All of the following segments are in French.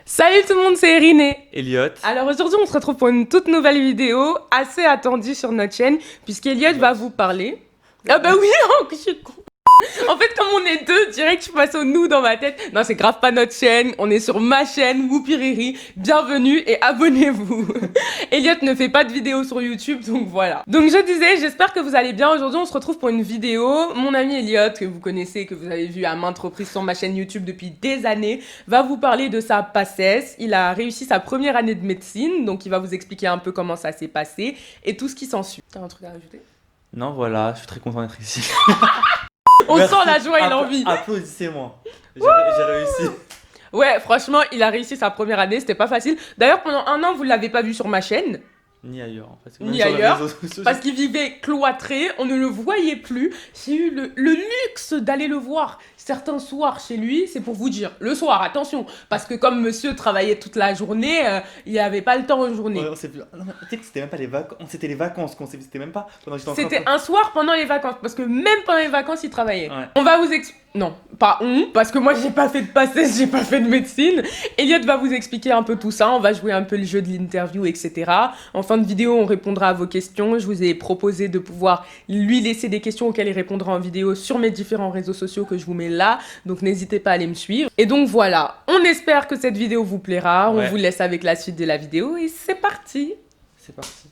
Salut tout le monde, c'est Iriné. Elliot. Alors aujourd'hui, on se retrouve pour une toute nouvelle vidéo, assez attendue sur notre chaîne, puisqu'Elliot va vous parler. Ah bah oui, je suis con. En fait, comme on est deux, direct, je passe au nous dans ma tête. Non, c'est grave pas notre chaîne, on est sur ma chaîne, Whoopiriri. Bienvenue et abonnez-vous. Elliot ne fait pas de vidéos sur YouTube, donc voilà. Donc je disais, j'espère que vous allez bien. Aujourd'hui, on se retrouve pour une vidéo. Mon ami Elliot, que vous connaissez, que vous avez vu à maintes reprises sur ma chaîne YouTube depuis des années, va vous parler de sa PACES. Il a réussi sa première année de médecine, donc il va vous expliquer un peu comment ça s'est passé et tout ce qui s'ensuit. T'as un truc à rajouter? Non, voilà, je suis très content d'être ici. On Merci. sent la joie et l'envie. Applaudissez-moi. J'ai réussi. Ouais, franchement, il a réussi sa première année, c'était pas facile. D'ailleurs, pendant un an, vous l'avez pas vu sur ma chaîne. Ni ailleurs. Parce que Ni même sur les ailleurs, réseaux sociaux, parce qu'il vivait cloîtré, on ne le voyait plus. J'ai eu le luxe d'aller le voir certains soirs chez lui, c'est pour vous dire. Le soir, attention, parce que comme monsieur travaillait toute la journée, il n'avait pas le temps en journée. Ouais, on sait plus. Non, mais tu sais que c'était même pas les vacances. C'était les vacances qu'on s'est. C'était même pas pendant que j'étais en train de- C'était un soir pendant les vacances, parce que même pendant les vacances, il travaillait. Ouais. On va vous Non, pas parce que moi j'ai pas fait de PACES, j'ai pas fait de médecine. Elliot va vous expliquer un peu tout ça, on va jouer un peu le jeu de l'interview, etc. En fin de vidéo, on répondra à vos questions. Je vous ai proposé de pouvoir lui laisser des questions auxquelles il répondra en vidéo sur mes différents réseaux sociaux que je vous mets là. Donc n'hésitez pas à aller me suivre. Et donc voilà, on espère que cette vidéo vous plaira. On Ouais. vous laisse avec la suite de la vidéo et c'est parti. C'est parti.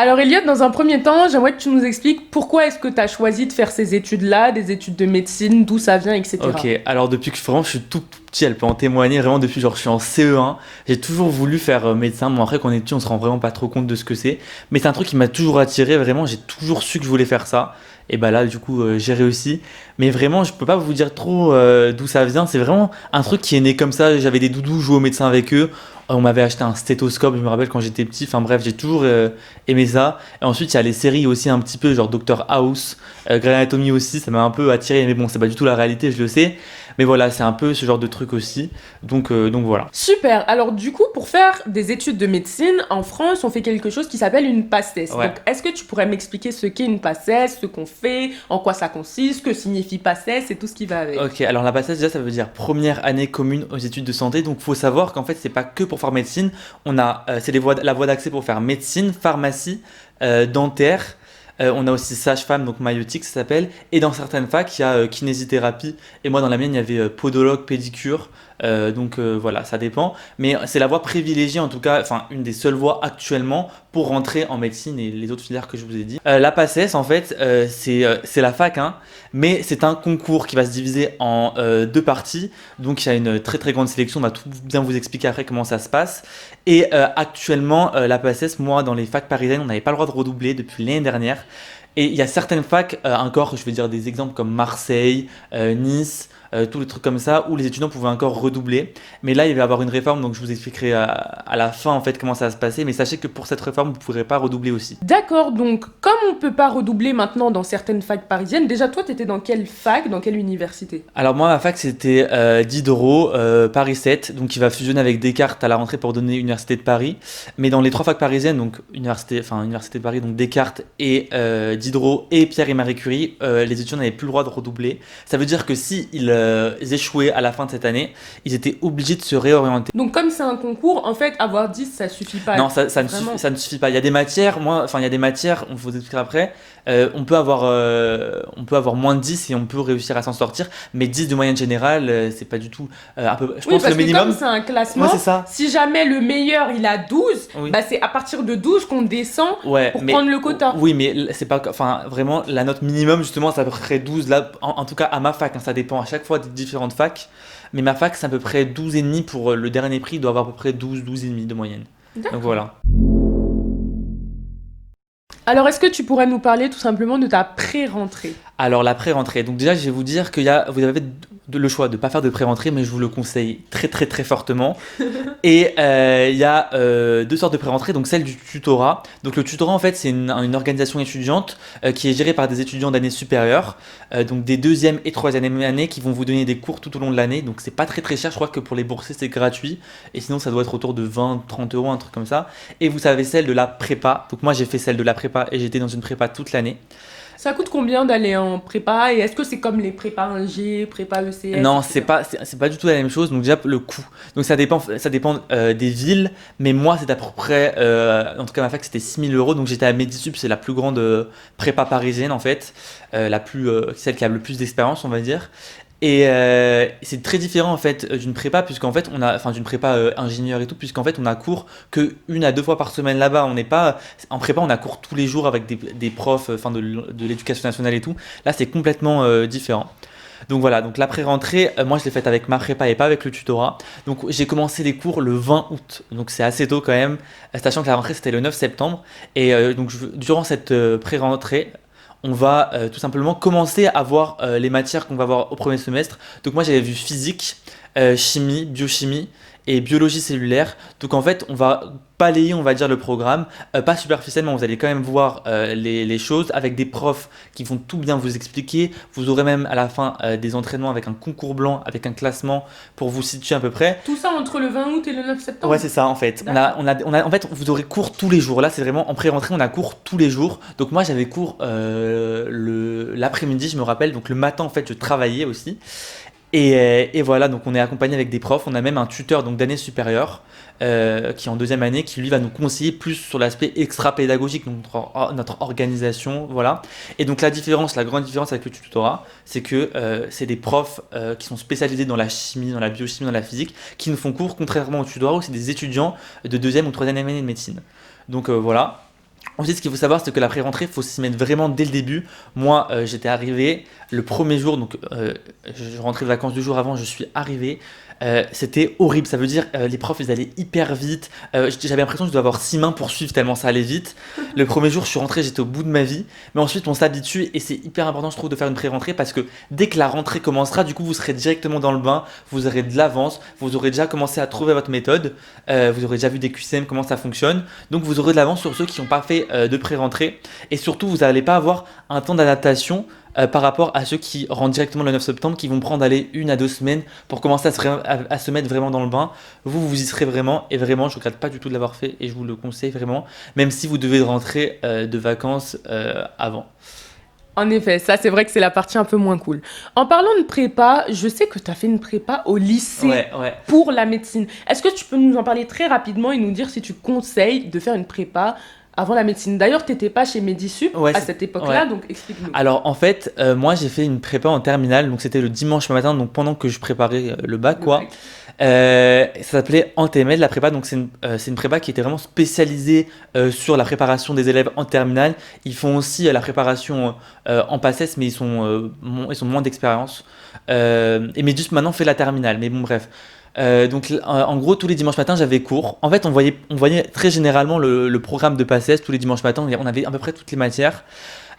Alors Elliot, dans un premier temps, j'aimerais que tu nous expliques pourquoi est-ce que tu as choisi de faire ces études-là, des études de médecine, d'où ça vient, etc. Ok, alors depuis que vraiment je suis tout petit, elle peut en témoigner, vraiment depuis genre je suis en CE1, j'ai toujours voulu faire médecin. Bon après quand on est petit on se rend vraiment pas trop compte de ce que c'est, mais c'est un truc qui m'a toujours attiré, vraiment j'ai toujours su que je voulais faire ça. Et bah là du coup j'ai réussi, mais vraiment je peux pas vous dire trop d'où ça vient, c'est vraiment un truc qui est né comme ça. J'avais des doudous, je jouais au médecin avec eux, on m'avait acheté un stéthoscope, je me rappelle quand j'étais petit, enfin bref j'ai toujours aimé ça. Et ensuite il y a les séries aussi un petit peu genre Doctor House, Grey's Anatomy aussi, ça m'a un peu attiré, mais bon c'est pas du tout la réalité, je le sais. Mais voilà, c'est un peu ce genre de truc aussi. Donc voilà. Super. Alors du coup, pour faire des études de médecine, en France, on fait quelque chose qui s'appelle une PACES. Ouais. Donc est-ce que tu pourrais m'expliquer ce qu'est une PACES, ce qu'on fait, en quoi ça consiste, ce que signifie PACES et tout ce qui va avec? Ok, alors la PACES déjà ça veut dire première année commune aux études de santé. Donc faut savoir qu'en fait c'est pas que pour faire médecine. On a c'est la voie d'accès pour faire médecine, pharmacie, dentaire. On a aussi sage-femme, donc maïeutique ça s'appelle. Et dans certaines facs il y a kinésithérapie. Et moi dans la mienne il y avait podologue, pédicure. Donc voilà, ça dépend. Mais c'est la voie privilégiée en tout cas, enfin une des seules voies actuellement pour rentrer en médecine et les autres filières que je vous ai dit. La PACES en fait c'est la fac, hein, mais c'est un concours qui va se diviser en deux parties. Donc il y a une très très grande sélection, on va tout bien vous expliquer après comment ça se passe. Et actuellement la PACES, moi dans les facs parisiennes on n'avait pas le droit de redoubler depuis l'année dernière. Et il y a certaines facs, encore, je vais dire des exemples comme Marseille, Nice, tous les trucs comme ça, où les étudiants pouvaient encore redoubler. Mais là, il va y avoir une réforme, donc je vous expliquerai à la fin en fait comment ça va se passer. Mais sachez que pour cette réforme, vous ne pourrez pas redoubler aussi. D'accord, donc comme on peut pas redoubler maintenant dans certaines facs parisiennes, déjà toi t'étais dans quelle fac, dans quelle université? Alors moi, ma fac, c'était Diderot, Paris 7, donc qui va fusionner avec Descartes à la rentrée pour donner Université de Paris. Mais dans les trois facs parisiennes, donc Université de Paris, donc Descartes et Diderot et Pierre et Marie Curie, les étudiants n'avaient plus le droit de redoubler. Ça veut dire que si ils échouaient à la fin de cette année, ils étaient obligés de se réorienter. Donc comme c'est un concours, en fait avoir 10 ça suffit pas. Non, ça ne Vraiment. ça ne suffit pas. Il y a des matières, on vous expliquera après. On peut avoir moins de 10 et on peut réussir à s'en sortir, mais 10 de moyenne générale, c'est pas du tout un peu. Je Oui, pense parce le minimum. que comme c'est un classement, Ouais, c'est ça. si jamais le meilleur il a 12, Oui. bah c'est à partir de 12 qu'on descend Ouais, pour prendre le quota. Oui, mais c'est pas. Enfin, vraiment, la note minimum, justement, c'est à peu près 12. Là, en tout cas, à ma fac, hein, ça dépend à chaque fois des différentes facs. Mais ma fac, c'est à peu près 12,5 pour le dernier prix, il doit avoir à peu près 12,5 de moyenne. D'accord. Donc voilà. Alors est-ce que tu pourrais nous parler tout simplement de ta pré-rentrée? Alors, la pré-rentrée. Donc, déjà, je vais vous dire vous avez le choix de ne pas faire de pré-rentrée, mais je vous le conseille très, très, très fortement. Et il y a deux sortes de pré-rentrée, donc celle du tutorat. Donc, le tutorat, en fait, c'est une organisation étudiante qui est gérée par des étudiants d'année supérieure, donc des deuxième et troisième année qui vont vous donner des cours tout au long de l'année. Donc, c'est pas très, très cher. Je crois que pour les boursiers, c'est gratuit. Et sinon, ça doit être autour de 20-30 euros, un truc comme ça. Et vous savez, celle de la prépa. Donc, moi, j'ai fait celle de la prépa et j'étais dans une prépa toute l'année. Ça coûte combien d'aller en prépa et est-ce que c'est comme les prépas 1G, prépa ECS? Non, etc. c'est pas du tout la même chose. Donc déjà le coût. Donc ça dépend des villes, mais moi c'est à peu près, en tout cas ma fac c'était 6 000 euros. Donc j'étais à Medisup, c'est la plus grande prépa parisienne en fait, celle qui a le plus d'expérience on va dire. Et c'est très différent en fait d'une prépa puisqu'en fait d'une prépa ingénieur et tout puisqu'en fait on a cours que 1 à 2 fois par semaine là-bas. On n'est pas en prépa, on a cours tous les jours avec des profs, de l'éducation nationale et tout. Là c'est complètement différent. Donc voilà, donc la pré-rentrée, moi je l'ai faite avec ma prépa et pas avec le tutorat. Donc j'ai commencé les cours le 20 août, donc c'est assez tôt quand même, sachant que la rentrée c'était le 9 septembre. Et durant cette pré-rentrée, on va tout simplement commencer à voir les matières qu'on va voir au premier semestre. Donc moi j'avais vu physique, chimie, biochimie et biologie cellulaire. Donc en fait on va balayer on va dire le programme, pas superficiellement, vous allez quand même voir les choses avec des profs qui vont tout bien vous expliquer. Vous aurez même à la fin des entraînements avec un concours blanc, avec un classement pour vous situer à peu près. Tout ça entre le 20 août et le 9 septembre? Ouais, c'est ça en fait. En fait, vous aurez cours tous les jours. Là, c'est vraiment en pré-rentrée, on a cours tous les jours. Donc moi, j'avais cours l'après-midi, je me rappelle. Donc le matin, en fait, je travaillais aussi. Et voilà, donc on est accompagné avec des profs. On a même un tuteur donc d'année supérieure qui est en 2e année, qui lui va nous conseiller plus sur l'aspect extra-pédagogique, donc notre organisation, voilà. Et donc la grande différence avec le tutorat, c'est que c'est des profs qui sont spécialisés dans la chimie, dans la biochimie, dans la physique, qui nous font cours, contrairement au tutorat où c'est des étudiants de 2e ou 3e année de médecine. Donc voilà. Ensuite, ce qu'il faut savoir, c'est que la pré-rentrée, il faut s'y mettre vraiment dès le début. Moi, j'étais arrivé le premier jour, donc je rentrais de vacances 2 jours avant, je suis arrivé. C'était horrible, ça veut dire les profs ils allaient hyper vite. J'avais l'impression que je devais avoir 6 mains pour suivre tellement ça allait vite. Le premier jour, je suis rentré, j'étais au bout de ma vie. Mais ensuite, on s'habitue et c'est hyper important, je trouve, de faire une pré-rentrée parce que dès que la rentrée commencera, du coup, vous serez directement dans le bain, vous aurez de l'avance, vous aurez déjà commencé à trouver votre méthode, vous aurez déjà vu des QCM, comment ça fonctionne. Donc, vous aurez de l'avance sur ceux qui n'ont pas fait de pré-rentrée. Et surtout, vous n'allez pas avoir un temps d'adaptation par rapport à ceux qui rentrent directement le 9 septembre, qui vont prendre 1 à 2 semaines pour commencer à se mettre vraiment dans le bain. Vous y serez vraiment, et vraiment, je ne regrette pas du tout de l'avoir fait, et je vous le conseille vraiment, même si vous devez rentrer de vacances avant. En effet, ça c'est vrai que c'est la partie un peu moins cool. En parlant de prépa, je sais que tu as fait une prépa au lycée Ouais. pour la médecine. Est-ce que tu peux nous en parler très rapidement et nous dire si tu conseilles de faire une prépa avant la médecine? D'ailleurs, tu n'étais pas chez Medisup à cette époque-là, donc explique-nous. Alors en fait, moi j'ai fait une prépa en terminale, donc c'était le dimanche matin, donc pendant que je préparais le bac, quoi. Ça s'appelait Antémed la prépa, donc c'est une prépa qui était vraiment spécialisée sur la préparation des élèves en terminale. Ils font aussi la préparation en PACES, mais ils sont moins d'expérience. Et Medus maintenant fait la terminale, mais bon bref. Donc en gros tous les dimanches matins j'avais cours. En fait on voyait très généralement le programme de PACES tous les dimanches matins, on avait à peu près toutes les matières.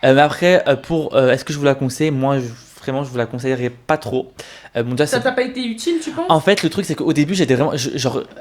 Mais après est-ce que je vous la conseille? Moi vraiment je vous la conseillerais pas trop. Déjà, ça t'a pas été utile, tu penses? En fait le truc c'est qu'au début j'étais vraiment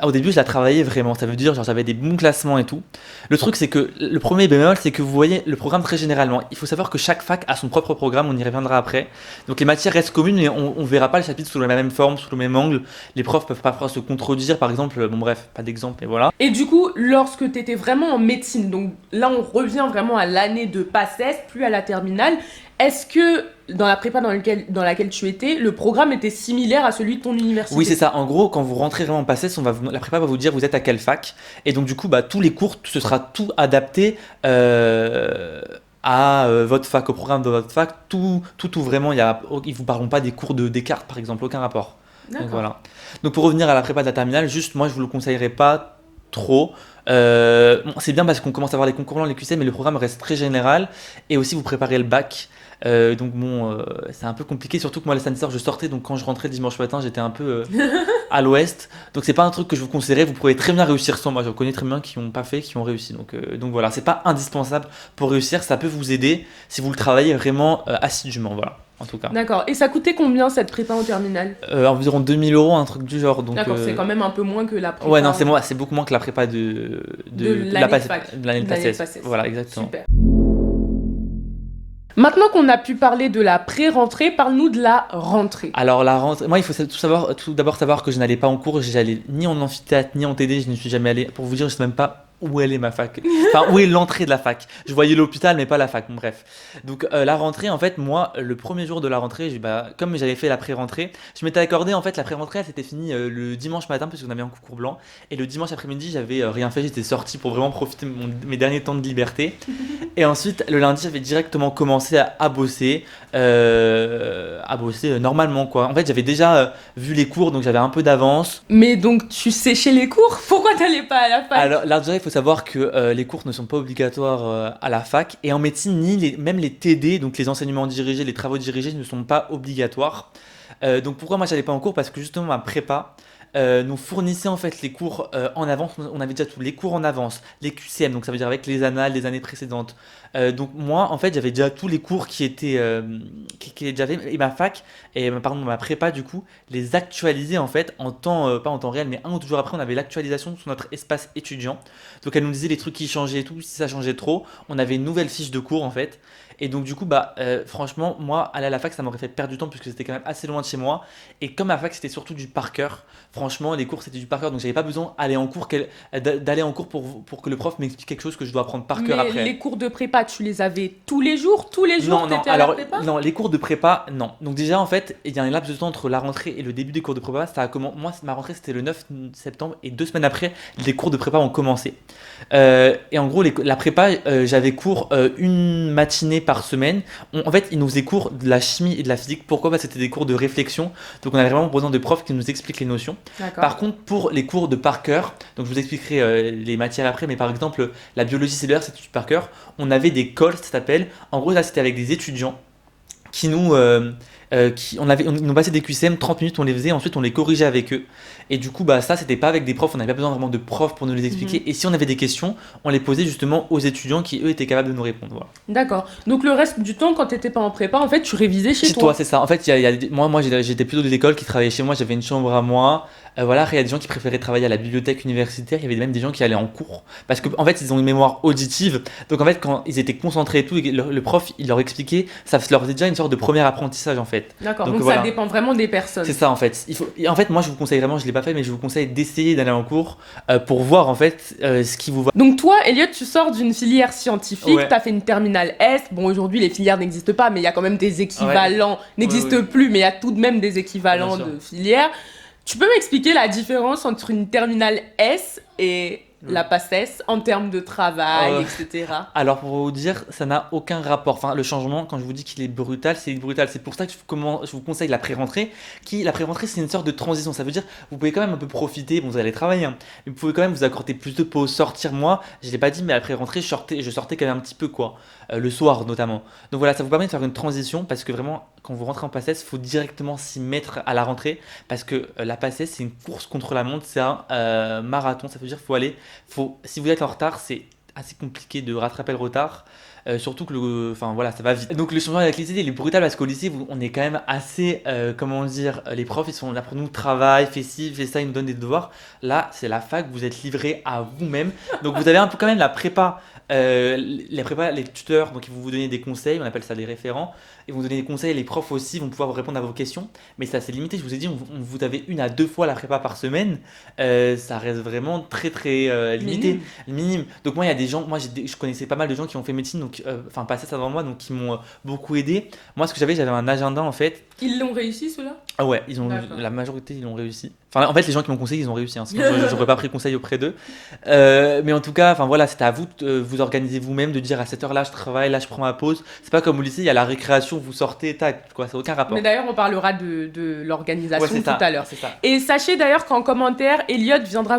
au début je la travaillais vraiment, ça veut dire genre j'avais des bons classements et tout. Le truc c'est que le premier bémol c'est que vous voyez le programme très généralement. Il faut savoir que chaque fac a son propre programme, on y reviendra après. Donc les matières restent communes mais on verra pas le chapitre sous la même forme, sous le même angle. Les profs peuvent parfois se contredire par exemple, bon bref, pas d'exemple mais voilà. Et du coup, lorsque tu étais vraiment en médecine, donc là on revient vraiment à l'année de PACES, plus à la terminale, est-ce que dans la prépa dans laquelle tu étais, le programme était similaire à celui de ton université? Oui, c'est ça. En gros, quand vous rentrez vraiment en PACES, la prépa va vous dire vous êtes à quelle fac. Et donc, du coup, tous les cours, ce sera tout adapté à votre fac, au programme de votre fac. Tout vraiment, ils vous parleront pas des cours de Descartes, par exemple, aucun rapport. D'accord. Donc, voilà. Donc, pour revenir à la prépa de la terminale, juste, moi, je vous le conseillerais pas trop. C'est bien parce qu'on commence à voir les concours blancs, les QC, mais le programme reste très général. Et aussi, vous préparez le bac. Donc bon, c'est un peu compliqué, surtout que moi, les Stanislas, je sortais, donc quand je rentrais le dimanche matin, j'étais un peu à l'ouest. Donc c'est pas un truc que je vous conseillerais, vous pouvez très bien réussir sans. Moi, je connais très bien qui n'ont pas fait, qui ont réussi. Donc voilà, c'est pas indispensable pour réussir, ça peut vous aider si vous le travaillez vraiment assidûment, voilà. En tout cas. D'accord. Et ça coûtait combien cette prépa en terminale? Environ 2 000 €, un truc du genre. Donc, d'accord, c'est quand même un peu moins que la prépa. Ouais, non, c'est beaucoup moins que la prépa de l'année de PACES. Voilà, exactement. Super. Maintenant qu'on a pu parler de la pré-rentrée, parle-nous de la rentrée. Alors la rentrée, moi il faut tout d'abord savoir que je n'allais pas en cours, j'allais ni en amphithéâtre ni en TD, je n'y suis jamais allé. Pour vous dire, je sais même pas où elle est ma fac. Enfin, où est l'entrée de la fac. Je voyais l'hôpital, mais pas la fac. Bon, bref. Donc, la rentrée, en fait, moi, le premier jour de la rentrée, comme j'avais fait la pré-rentrée, je m'étais accordé, en fait, la pré-rentrée, elle s'était finie le dimanche matin, parce qu'on avait un concours blanc. Et le dimanche après-midi, j'avais rien fait, j'étais sorti pour vraiment profiter de mes derniers temps de liberté. Et ensuite, le lundi, j'avais directement commencé à bosser. À bosser normalement, quoi. En fait, j'avais déjà vu les cours, donc j'avais un peu d'avance. Mais donc, tu séchais les cours? Pourquoi t'allais pas à la fac? Alors, là, déjà, il faut savoir que les cours ne sont pas obligatoires à la fac. Et en médecine, même les TD, donc les enseignements dirigés, les travaux dirigés, ne sont pas obligatoires. Donc, pourquoi moi, j'allais pas en cours? Parce que justement, ma prépa nous fournissait en fait les cours en avance. On avait déjà tous les cours en avance, les QCM, donc ça veut dire avec les annales des années précédentes. Donc moi, en fait, j'avais déjà tous les cours qui étaient qui étaient déjà faits, et ma fac, pardon, ma prépa du coup, les actualisait en fait en temps, pas en temps réel, mais un ou deux jours après, on avait l'actualisation sur notre espace étudiant. Donc elle nous disait les trucs qui changeaient et tout, si ça changeait trop, on avait une nouvelle fiche de cours en fait. Et donc du coup, franchement, moi, aller à la fac, ça m'aurait fait perdre du temps puisque c'était quand même assez loin de chez moi. Et comme ma fac, c'était surtout du par cœur, franchement, les cours, c'était du par cœur. Donc j'avais pas besoin d'aller en cours pour que le prof m'explique quelque chose que je dois apprendre par cœur Mais après. les cours de prépa, tu les avais tous les jours? Tous les jours, Non, t'étais à la prépa? non, les cours de prépa, non. Donc déjà, en fait, il y a un laps de temps entre la rentrée et le début des cours de prépa. Moi, ma rentrée, c'était le 9 septembre et 2 semaines après, les cours de prépa ont commencé. Et en gros, la prépa, j'avais cours une matinée par semaine. En fait, ils nous faisaient cours de la chimie et de la physique. Pourquoi? Parce que c'était des cours de réflexion. Donc on avait vraiment besoin de profs qui nous expliquent les notions. D'accord. Par contre, pour les cours de par cœur, donc je vous expliquerai les matières après, mais par exemple, la biologie cellulaire, c'est tout par cœur. On avait des calls, ça s'appelle. En gros, là, c'était avec des étudiants qui nous ils nous passaient des QCM, 30 minutes on les faisait, ensuite on les corrigeait avec eux. Et du coup, ça c'était pas avec des profs, on n'avait pas besoin vraiment de profs pour nous les expliquer. Et si on avait des questions, on les posait justement aux étudiants qui eux étaient capables de nous répondre. Voilà. D'accord. Donc le reste du temps, quand t'étais pas en prépa, en fait, tu révisais chez toi. C'est ça. En fait, moi j'étais plutôt de l'école qui travaillait chez moi, j'avais une chambre à moi. Voilà, il y a des gens qui préféraient travailler à la bibliothèque universitaire, il y avait même des gens qui allaient en cours. Parce qu'en en fait, ils ont une mémoire auditive. Donc en fait, quand ils étaient concentrés et tout, et le prof, il leur expliquait, ça leur faisait déjà une sorte de premier apprentissage en fait. D'accord, donc voilà. Ça dépend vraiment des personnes. C'est ça en fait. En fait, moi je vous conseille vraiment, je l'ai pas fait, mais je vous conseille d'essayer d'aller en cours pour voir en fait ce qui vous va. Donc toi, Elliot, tu sors d'une filière scientifique, Ouais. t'as fait une terminale S. Bon, aujourd'hui, les filières n'existent pas, mais il y a quand même des équivalents. N'existent Ouais. plus, mais il y a tout de même des équivalents Bien sûr. de filières. Tu peux m'expliquer la différence entre une terminale S et la PACES en termes de travail, etc. Alors pour vous dire, ça n'a aucun rapport. Enfin, le changement, quand je vous dis qu'il est brutal, c'est brutal. C'est pour ça que je vous conseille la pré-rentrée. La pré-rentrée, c'est une sorte de transition. Ça veut dire, vous pouvez quand même un peu profiter. Bon, vous allez travailler, hein, mais vous pouvez quand même vous accorder plus de pauses, sortir. Moi, je l'ai pas dit, mais à la pré-rentrée, je sortais quand même un petit peu, quoi. Le soir notamment. Donc voilà, ça vous permet de faire une transition parce que vraiment, quand vous rentrez en PACES, il faut directement s'y mettre à la rentrée parce que la PACES, c'est une course contre la montre, c'est un marathon. Ça veut dire si vous êtes en retard, c'est assez compliqué de rattraper le retard. Surtout que ça va vite. Donc le changement avec les lycée, il est brutal parce qu'au lycée, on est quand même assez, les profs, ils sont là pour nous, travail, fais ci, fais ça, ils nous donnent des devoirs. Là, c'est la fac, vous êtes livré à vous-même. Donc vous avez un peu quand même la prépa, les tuteurs, donc ils vont vous donner des conseils, on appelle ça des référents. Ils vont vous donner des conseils, les profs aussi vont pouvoir vous répondre à vos questions. Mais c'est assez limité, je vous ai dit, vous avez 1 à 2 fois la prépa par semaine. Ça reste vraiment très très limité, minime. Donc moi, il y a des gens, je connaissais pas mal de gens qui ont fait médecine, donc passé ça avant moi, donc qui m'ont beaucoup aidé. Moi, ce que j'avais un agenda en fait. Ils l'ont réussi, ceux-là? Ah ouais, D'accord. la majorité, ils l'ont réussi. Enfin, en fait, les gens qui m'ont conseillé, ils ont réussi. Hein, sinon, j'aurais pas pris conseil auprès d'eux. Mais en tout cas, c'était à vous de vous organiser vous-même, de dire à cette heure-là, je travaille, là, je prends ma pause. C'est pas comme au lycée, il y a la récréation, vous sortez, tac, quoi, ça n'a aucun rapport. Mais d'ailleurs, on parlera de l'organisation tout à l'heure. C'est ça. Et sachez d'ailleurs qu'en commentaire, Elliot viendra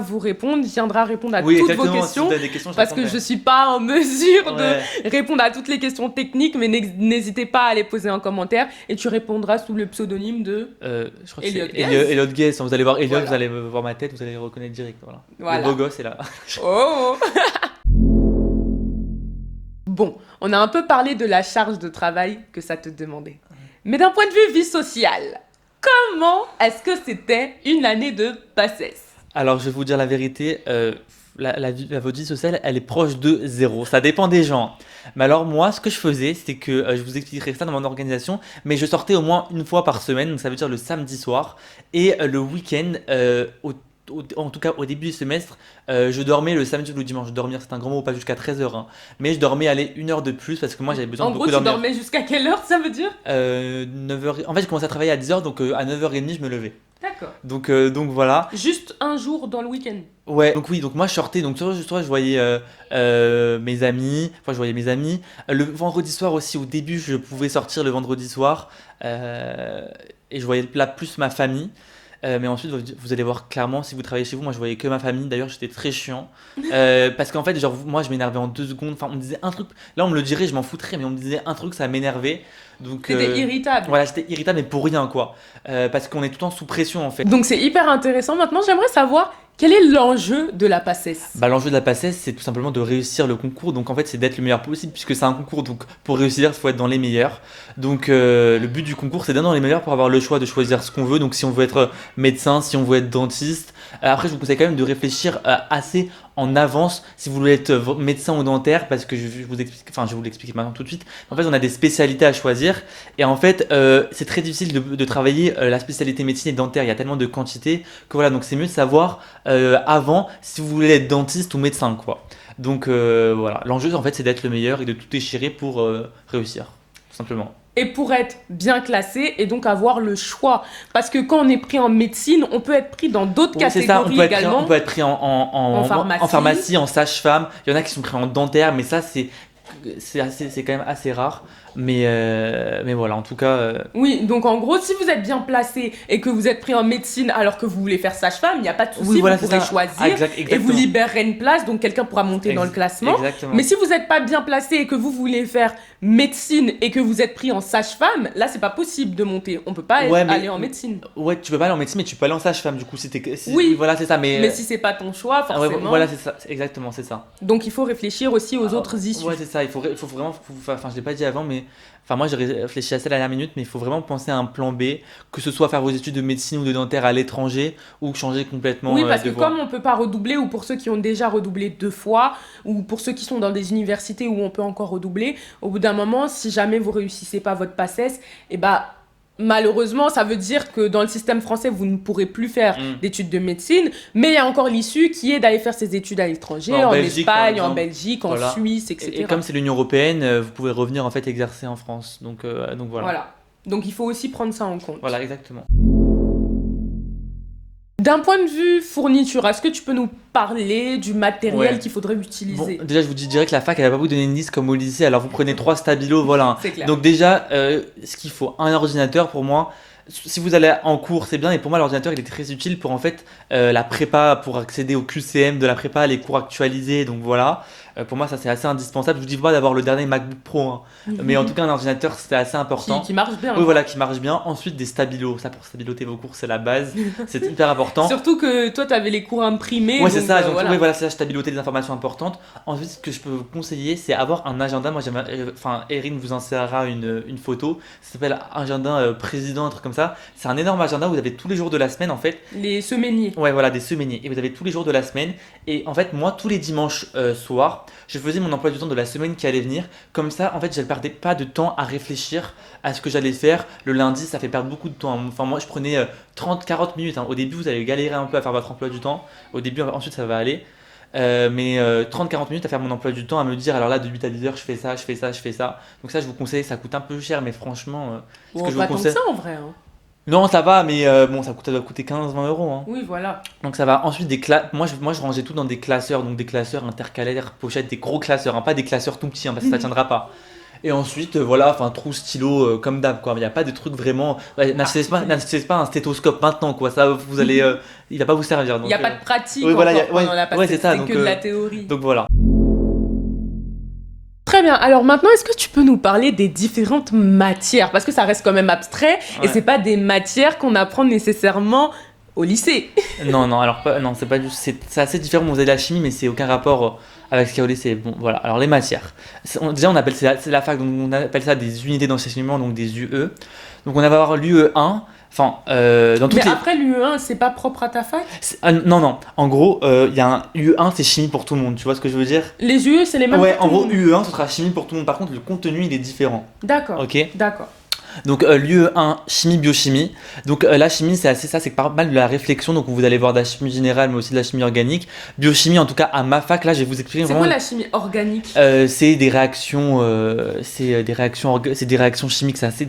répondre à toutes vos questions. Si vous avez des questions, Parce que je suis pas en mesure de répondre à toutes les questions techniques, mais n'hésitez pas à les poser en commentaire et tu répondras sous le pseudonyme de je crois que Elliot c'est Guess. Elliot Guess. Vous allez voir Elliot, Voilà. vous allez voir ma tête, vous allez le reconnaître direct. Voilà. Le beau gosse est là. Oh. Bon, on a un peu parlé de la charge de travail que ça te demandait. Mais d'un point de vue vie sociale, comment est-ce que c'était une année de PACES? Alors, je vais vous dire la vérité, votre vie sociale, elle est proche de 0. Ça dépend des gens. Mais alors, moi, ce que je faisais, c'était que je vous expliquerai ça dans mon organisation, mais je sortais au moins 1 fois par semaine, donc ça veut dire le samedi soir, et le week-end, en tout cas au début du semestre, je dormais le samedi ou le dimanche. Dormir, c'est un grand mot, pas jusqu'à 13h, hein. Mais je dormais aller 1 heure de plus parce que moi j'avais besoin En de gros, beaucoup tu dormir. dormais jusqu'à quelle heure, ça veut dire? 9h. En fait, j'ai commencé à travailler à 10h, donc à 9h30, je me levais. D'accord. Donc voilà. Juste un jour dans le week-end. Ouais, donc oui, donc moi je sortais, donc soit je voyais mes amis, enfin je voyais mes amis. Le vendredi soir aussi, au début, je pouvais sortir le vendredi soir et je voyais là plus ma famille. Mais ensuite, vous allez voir clairement, si vous travaillez chez vous, moi je voyais que ma famille. D'ailleurs, j'étais très chiant. Parce qu'en fait, genre, moi je m'énervais en 2 secondes. Enfin, on me disait un truc, là on me le dirait, je m'en foutrais, mais on me disait un truc, ça m'énervait. Donc, T'étais irritable. voilà, j'étais irritable, mais pour rien quoi. Parce qu'on est tout le temps sous pression en fait. Donc c'est hyper intéressant. Maintenant, j'aimerais savoir quel est l'enjeu de la PACES. Bah, l'enjeu de la PACES, c'est tout simplement de réussir le concours. Donc en fait, c'est d'être le meilleur possible puisque c'est un concours. Donc pour réussir, il faut être dans les meilleurs. Donc le but du concours, c'est d'être dans les meilleurs pour avoir le choix de choisir ce qu'on veut. Donc si on veut être médecin, si on veut être dentiste. Après, je vous conseille quand même de réfléchir assez en avance si vous voulez être médecin ou dentaire parce que je vous explique, enfin je vais vous l'expliquer maintenant tout de suite. En fait, on a des spécialités à choisir et en fait, c'est très difficile de travailler la spécialité médecine et dentaire. Il y a tellement de quantité que voilà, donc c'est mieux de savoir avant si vous voulez être dentiste ou médecin quoi. Donc voilà, l'enjeu en fait c'est d'être le meilleur et de tout déchirer pour réussir, tout simplement. Et pour être bien classé et donc avoir le choix. Parce que quand on est pris en médecine, on peut être pris dans d'autres Oui, c'est ça, catégories également. on peut être pris en pharmacie, en sage-femme. Il y en a qui sont pris en dentaire, mais ça c'est quand même assez rare. Mais voilà, en tout cas. Oui, donc en gros, si vous êtes bien placé et que vous êtes pris en médecine alors que vous voulez faire sage-femme, il n'y a pas de souci, Oui, voilà, vous c'est pourrez ça. choisir Ah, exactement. et vous libérerez une place, donc quelqu'un pourra monter dans le classement. Exactement. Mais si vous n'êtes pas bien placé et que vous voulez faire médecine et que vous êtes pris en sage-femme, là, c'est pas possible de monter. On peut pas aller en médecine. Ouais, tu peux pas aller en médecine, mais tu peux aller en sage-femme, du coup. Oui, voilà, c'est ça. Mais si c'est pas ton choix, ouais, forcément. voilà, c'est ça. Exactement, c'est ça. Donc il faut réfléchir aussi aux autres issues. Ouais, c'est ça. Il faut vraiment. Enfin, je l'ai pas dit avant, mais. Enfin, moi, j'ai réfléchi à ça la dernière minute, mais il faut vraiment penser à un plan B, que ce soit faire vos études de médecine ou de dentaire à l'étranger, ou changer complètement Oui, parce que de voie. comme on peut pas redoubler, ou pour ceux qui ont déjà redoublé 2 fois, ou pour ceux qui sont dans des universités où on peut encore redoubler, au bout d'un moment, si jamais vous réussissez pas votre PACES, et bah malheureusement, ça veut dire que dans le système français, vous ne pourrez plus faire d'études de médecine, mais il y a encore l'issue qui est d'aller faire ses études à l'étranger, en Belgique, par Espagne, en exemple. Belgique, en Voilà. Suisse, etc. Et comme c'est l'Union Européenne, vous pouvez revenir en fait exercer en France. Donc voilà. Voilà. Donc il faut aussi prendre ça en compte. Voilà, exactement. D'un point de vue fourniture, est-ce que tu peux nous parler du matériel qu'il faudrait utiliser? Bon, déjà, je vous dis direct, la fac, elle va pas vous donner une liste comme au lycée. Alors, vous prenez 3 stabilos, voilà. C'est clair. Donc déjà, ce qu'il faut, un ordinateur pour moi. Si vous allez en cours, c'est bien. Et pour moi, l'ordinateur, il est très utile pour en fait la prépa, pour accéder au QCM de la prépa, les cours actualisés. Donc voilà. Pour moi, ça c'est assez indispensable. Je vous dis pas d'avoir le dernier MacBook Pro, hein. Mais en tout cas, un ordinateur, c'est assez important. Qui marche bien. Oui, voilà, qui marche bien. Ensuite, des stabilos. Ça, pour stabiloter vos cours, c'est la base. C'est hyper important. Surtout que toi, tu avais les cours imprimés. Ouais, c'est ça. Donc, voilà. oui, voilà, c'est ça, stabiloter des informations importantes. Ensuite, ce que je peux vous conseiller, c'est avoir un agenda. Moi, enfin, Erin vous insérera une photo. Ça s'appelle agenda président, un truc comme ça. C'est un énorme agenda où vous avez tous les jours de la semaine, en fait. Les semainiers. Ouais, voilà, des semainiers. Et vous avez tous les jours de la semaine. Et en fait, moi, tous les dimanches soirs, je faisais mon emploi du temps de la semaine qui allait venir. Comme ça, en fait, je ne perdais pas de temps à réfléchir à ce que j'allais faire. Le lundi, ça fait perdre beaucoup de temps. Enfin, moi, je prenais 30-40 minutes. Au début, vous allez galérer un peu à faire votre emploi du temps. Au début, ensuite, ça va aller. Mais 30-40 minutes à faire mon emploi du temps, à me dire alors là de 8 à 10 heures je fais ça, je fais ça, je fais ça. Donc ça je vous conseille, ça coûte un peu cher mais franchement ce que je vous pas tant conseille. que ça en vrai. Hein. Non ça va mais bon ça doit coûter 15-20 euros. Hein. Oui voilà. Donc ça va. Ensuite moi je rangeais tout dans des classeurs, donc des classeurs intercalaires, pochettes, des gros classeurs, hein, pas des classeurs tout petits parce que ça tiendra pas. Et ensuite, voilà, enfin, trou, stylo, comme d'hab, quoi. Il n'y a pas de truc vraiment. Ouais, n'achetez pas un stéthoscope maintenant, quoi. Ça, vous allez. Il va pas vous servir. Il n'y a pas de pratique. Oui, voilà, c'est ça. C'est que de la théorie. Donc voilà. Très bien. Alors maintenant, est-ce que tu peux nous parler des différentes matières? Parce que ça reste quand même abstrait et c'est pas des matières qu'on apprend nécessairement au lycée. Non, c'est pas juste. C'est assez différent. Vous avez la chimie, mais c'est aucun rapport avec ce qu'il y a au lycée. Bon, voilà. Alors les matières. Déjà, on appelle c'est la fac, donc on appelle ça des unités d'enseignement, donc des UE. Donc on va avoir l'UE1. Enfin, dans toutes mais après l'UE1, c'est pas propre à ta fac? Non. En gros, il y a un UE1, c'est chimie pour tout le monde. Tu vois ce que je veux dire? Les UE, c'est les mêmes. Ouais, en gros, UE1, ce sera chimie pour tout le monde. Par contre, le contenu, il est différent. D'accord. Ok. D'accord. Donc lieu 1, chimie, biochimie. Donc la chimie, c'est assez ça, c'est pas mal de la réflexion. Donc vous allez voir de la chimie générale, mais aussi de la chimie organique. Biochimie, en tout cas à ma fac, là, je vais vous expliquer C'est vraiment. quoi la chimie organique? C'est des réactions, c'est des réactions chimiques. C'est assez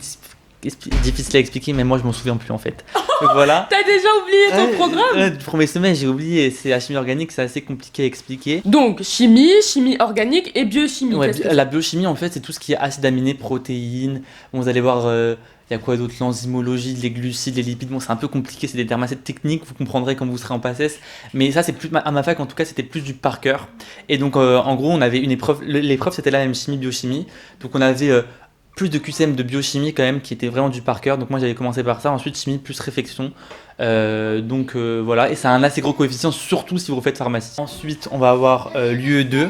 difficile à expliquer, mais moi je m'en souviens plus en fait. Donc voilà. T'as déjà oublié ton programme? Du premier semestre, j'ai oublié. C'est la chimie organique, c'est assez compliqué à expliquer. Donc, chimie, chimie organique et biochimie. Ouais, Qu'est-ce que la biochimie, en fait, c'est tout ce qui est acides aminés, protéines. Bon, vous allez voir, il y a quoi d'autre? L'enzymologie, les glucides, les lipides. Bon, c'est un peu compliqué, c'est des termes assez techniques, vous comprendrez quand vous serez en PACES. Mais ça, c'est plus, à ma fac, en tout cas, c'était plus du par cœur. Et donc, en gros, on avait une épreuve. L'épreuve, c'était la même chimie, biochimie. Donc, on avait plus de QCM de biochimie quand même, qui était vraiment du par cœur. Donc, moi, j'avais commencé par ça. Ensuite, chimie plus réflexion. Voilà, et ça a un assez gros coefficient, surtout si vous refaites pharmacie. Ensuite, on va avoir l'UE2.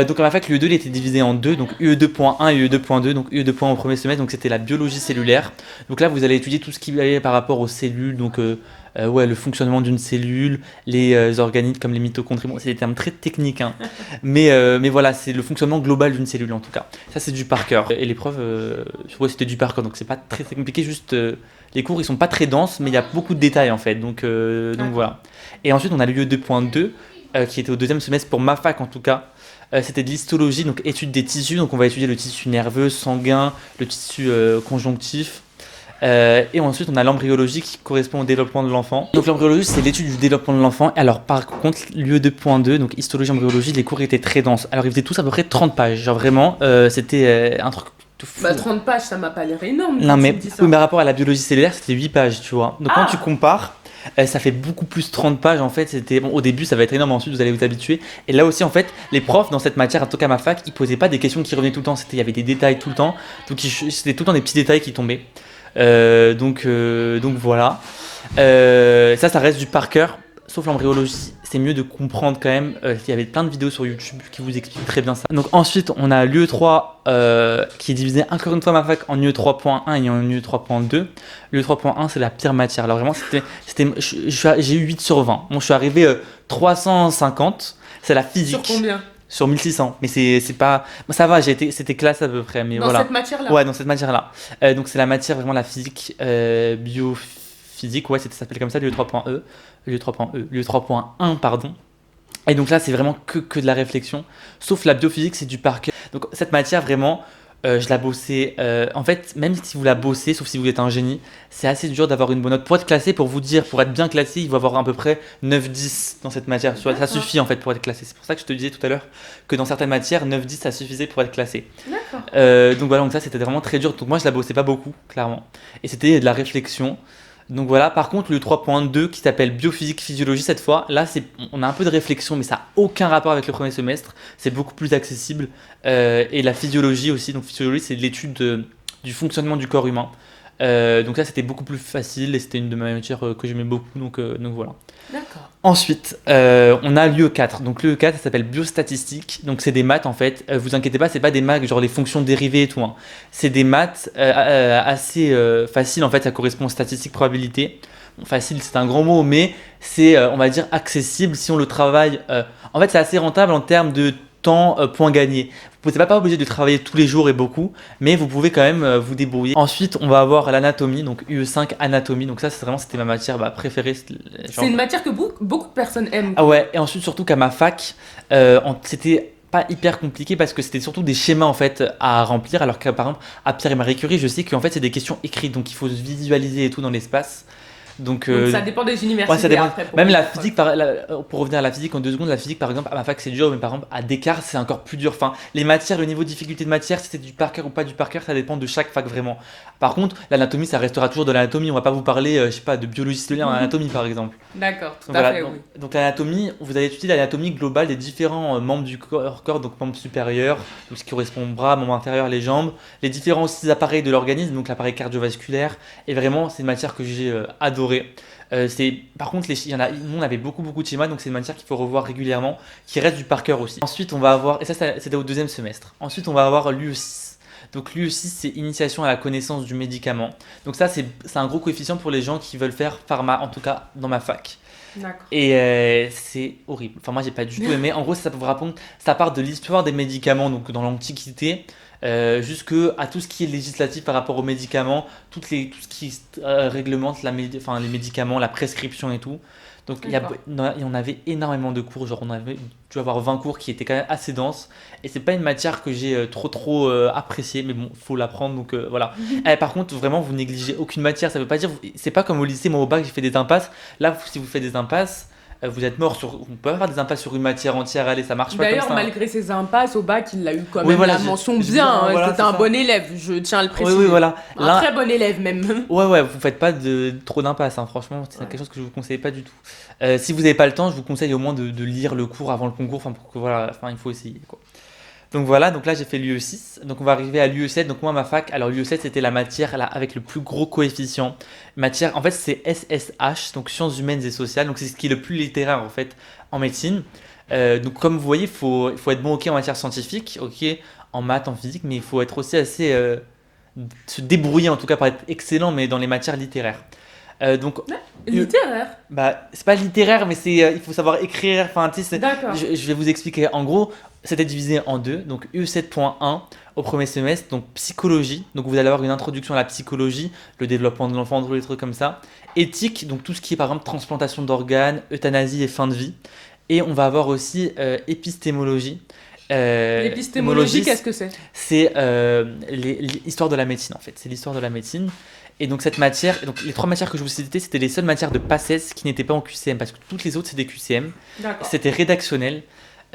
Donc à ma fac, l'UE2 il était divisé en deux, donc UE2.1 et UE2.2. Donc UE2.1 au premier semestre, donc c'était la biologie cellulaire. Donc là, vous allez étudier tout ce qui est par rapport aux cellules, donc ouais, le fonctionnement d'une cellule, les organismes comme les mitochondries. Bon, c'est des termes très techniques, hein. Mais voilà, c'est le fonctionnement global d'une cellule en tout cas. Ça, c'est du par cœur. Et l'épreuve, ouais, c'était du par cœur, donc c'est pas très compliqué, juste les cours ils sont pas très denses, mais il y a beaucoup de détails en fait. Donc voilà. Et ensuite, on a l'UE2.2 qui était au deuxième semestre pour ma fac en tout cas. C'était de l'histologie, donc étude des tissus. Donc on va étudier le tissu nerveux, sanguin, le tissu conjonctif. Et ensuite on a l'embryologie qui correspond au développement de l'enfant. Donc l'embryologie c'est l'étude du développement de l'enfant. Alors par contre l'UE2.2, donc histologie, embryologie, les cours étaient très denses. Alors ils faisaient tous à peu près 30 pages. Genre vraiment c'était un truc de fou. Bah 30 pages, ça m'a pas l'air énorme. Non quand mais, tu me dis ça. oui, mais par rapport à la biologie cellulaire c'était 8 pages tu vois. Donc quand tu compares, ça fait beaucoup plus 30 pages en fait. C'était bon, au début ça va être énorme, ensuite vous allez vous habituer. Et là aussi en fait les profs dans cette matière, en tout cas à ma fac, ils posaient pas des questions qui revenaient tout le temps. Il y avait des détails tout le temps, donc c'était tout le temps des petits détails qui tombaient. Donc voilà. Ça reste du par cœur. Sauf l'embryologie, c'est mieux de comprendre quand même. Il y avait plein de vidéos sur YouTube qui vous expliquent très bien ça. Donc ensuite, on a l'UE3 qui est divisé encore une fois ma fac en UE3.1 et en UE3.2. L'UE3.1, c'est la pire matière. Alors vraiment, j'ai eu 8 sur 20. Bon, je suis arrivé 350. C'est la physique. Sur combien? Sur 1600. Mais c'est pas. Bon, ça va, c'était classe à peu près. Mais Dans voilà. cette matière-là? Ouais, dans cette matière-là. Donc c'est la matière vraiment la physique, biophysique, ouais, ça s'appelle comme ça, l'UE3.1, pardon. Et donc là, c'est vraiment que de la réflexion. Sauf la biophysique, c'est du par cœur. Donc cette matière, vraiment, je la bossais. En fait, même si vous la bossez, sauf si vous êtes un génie, c'est assez dur d'avoir une bonne note. Pour être classé, pour vous dire, pour être bien classé, il faut avoir à peu près 9-10 dans cette matière. Ça suffit en fait pour être classé. C'est pour ça que je te disais tout à l'heure que dans certaines matières, 9-10 ça suffisait pour être classé. D'accord. Donc voilà, donc ça c'était vraiment très dur. Donc moi je la bossais pas beaucoup, clairement. Et c'était de la réflexion. Donc voilà, par contre le 3.2 qui s'appelle biophysique physiologie cette fois, là on a un peu de réflexion mais ça n'a aucun rapport avec le premier semestre, c'est beaucoup plus accessible. Et la physiologie aussi, donc physiologie c'est l'étude du fonctionnement du corps humain. Donc là c'était beaucoup plus facile et c'était une de mes matières que j'aimais beaucoup, donc voilà. D'accord. Ensuite, on a l'UE4. Donc l'UE4, ça s'appelle biostatistique. Donc c'est des maths en fait. Vous inquiétez pas, c'est pas des maths genre les fonctions dérivées et tout, hein. C'est des maths assez faciles en fait. Ça correspond aux statistiques probabilité. Bon, facile, c'est un grand mot, mais c'est on va dire accessible si on le travaille. En fait, c'est assez rentable en termes de temps point gagné. Vous n'êtes pas obligé de travailler tous les jours et beaucoup, mais vous pouvez quand même vous débrouiller. Ensuite, on va avoir l'anatomie, donc UE5 anatomie. Donc ça, c'était ma matière préférée. C'est une matière que beaucoup de personnes aiment. Ah ouais, et ensuite surtout qu'à ma fac, c'était pas hyper compliqué parce que c'était surtout des schémas en fait à remplir, alors que par exemple à Pierre et Marie Curie, je sais qu'en fait c'est des questions écrites, donc il faut se visualiser et tout dans l'espace. Donc ça dépend des universités. Ouais, ça dépend. Après, même la physique, pour revenir à la physique en 2 secondes, la physique par exemple à ma fac c'est dur, mais par exemple à Descartes c'est encore plus dur. Enfin, les matières, le niveau de difficulté de matière, si c'est du par cœur ou pas du par cœur, ça dépend de chaque fac vraiment. Par contre, l'anatomie ça restera toujours de l'anatomie, on va pas vous parler, je sais pas, de biologie cellulaire en anatomie par exemple. D'accord, tout Donc, à voilà, fait, donc, oui. donc l'anatomie, vous allez étudier l'anatomie globale des différents membres du corps, donc membres supérieurs, donc ce qui correspond au bras, membres inférieurs, les jambes, les différents aussi appareils de l'organisme, donc l'appareil cardiovasculaire, et vraiment c'est une matière que j'ai adorée. Par contre, nous on avait beaucoup de schémas, donc c'est une matière qu'il faut revoir régulièrement, qui reste du par cœur aussi. Ensuite, on va avoir, et ça c'était au 2e semestre. Ensuite, on va avoir l'UE6. Donc l'UE6, c'est initiation à la connaissance du médicament. Donc ça, c'est un gros coefficient pour les gens qui veulent faire pharma, en tout cas dans ma fac. D'accord. Et c'est horrible. Enfin, moi, j'ai pas du tout aimé. En gros, ça part de l'histoire des médicaments, donc dans l'Antiquité. jusque à tout ce qui est législatif par rapport aux médicaments, tout ce qui réglemente les médicaments, la prescription et tout. Donc il y en avait énormément de cours, genre on avait dû avoir 20 cours qui étaient quand même assez denses, et c'est pas une matière que j'ai trop appréciée, mais bon, faut l'apprendre, donc voilà. Par contre, vraiment, vous négligez aucune matière, ça veut pas dire, c'est pas comme au lycée, moi au bac j'ai fait des impasses, là si vous faites des impasses, vous êtes mort on peut pas faire des impasses sur une matière entière, allez, ça marche pas comme D'ailleurs, ça. malgré ses impasses, au bac, il a eu quand Oui, même voilà, la mention bien. Hein, voilà, c'était un bon élève, je tiens à le préciser. Oui, voilà. Un très bon élève même. Ouais, vous faites pas trop d'impasses, hein, franchement, c'est quelque chose que je vous conseille pas du tout. Si vous n'avez pas le temps, je vous conseille au moins de lire le cours avant le concours, pour que voilà, il faut essayer, quoi. Donc voilà, donc là j'ai fait l'UE6, donc on va arriver à l'UE7, donc moi ma fac, alors l'UE7 c'était la matière là, avec le plus gros coefficient, matière, en fait c'est SSH, donc sciences humaines et sociales, donc c'est ce qui est le plus littéraire en fait en médecine. Donc comme vous voyez, il faut être bon en matière scientifique, en maths, en physique, mais il faut être aussi assez, se débrouiller en tout cas pour être excellent, mais dans les matières littéraires. Littéraire. C'est pas littéraire, mais il faut savoir écrire. Enfin, D'accord. je vais vous expliquer. En gros, c'était divisé en deux. Donc UE7.1 au premier semestre, donc psychologie. Donc vous allez avoir une introduction à la psychologie, le développement de l'enfant, tous les trucs comme ça. Éthique, donc tout ce qui est par exemple transplantation d'organes, euthanasie et fin de vie. Et on va avoir aussi épistémologie. L'épistémologie, qu'est-ce que c'est ? C'est l'histoire de la médecine en fait. C'est l'histoire de la médecine. Et donc cette matière, donc les 3 matières que je vous citais, c'était les seules matières de PACES qui n'étaient pas en QCM, parce que toutes les autres c'est des QCM. D'accord. C'était rédactionnel.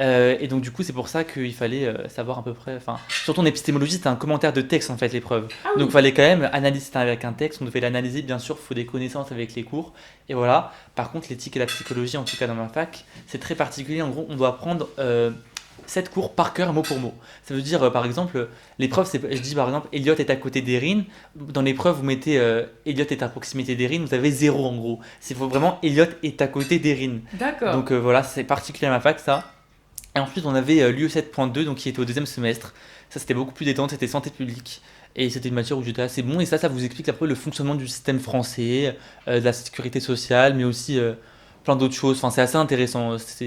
Et donc du coup c'est pour ça qu'il fallait savoir à peu près, surtout en épistémologie c'était un commentaire de texte en fait l'épreuve. Donc il fallait quand même analyser avec un texte, on devait l'analyser, bien sûr il faut des connaissances avec les cours, et voilà. Par contre l'éthique et la psychologie, en tout cas dans ma fac, c'est très particulier. En gros on doit apprendre 7 cours par cœur, mot pour mot. Ça veut dire, par exemple, l'épreuve, je dis par exemple, Elliot est à côté d'Erin. Dans l'épreuve, vous mettez Elliot est à proximité d'Erin, vous avez 0 en gros. C'est vraiment Elliot est à côté d'Erin. D'accord. Donc voilà, c'est particulier à ma fac, ça. Et ensuite, on avait l'UE7.2, donc qui était au 2e semestre. Ça, c'était beaucoup plus détente, c'était santé publique. Et c'était une matière où j'étais assez bon. Et ça vous explique un peu le fonctionnement du système français, de la sécurité sociale, mais aussi plein d'autres choses. Enfin, c'est assez intéressant. C'est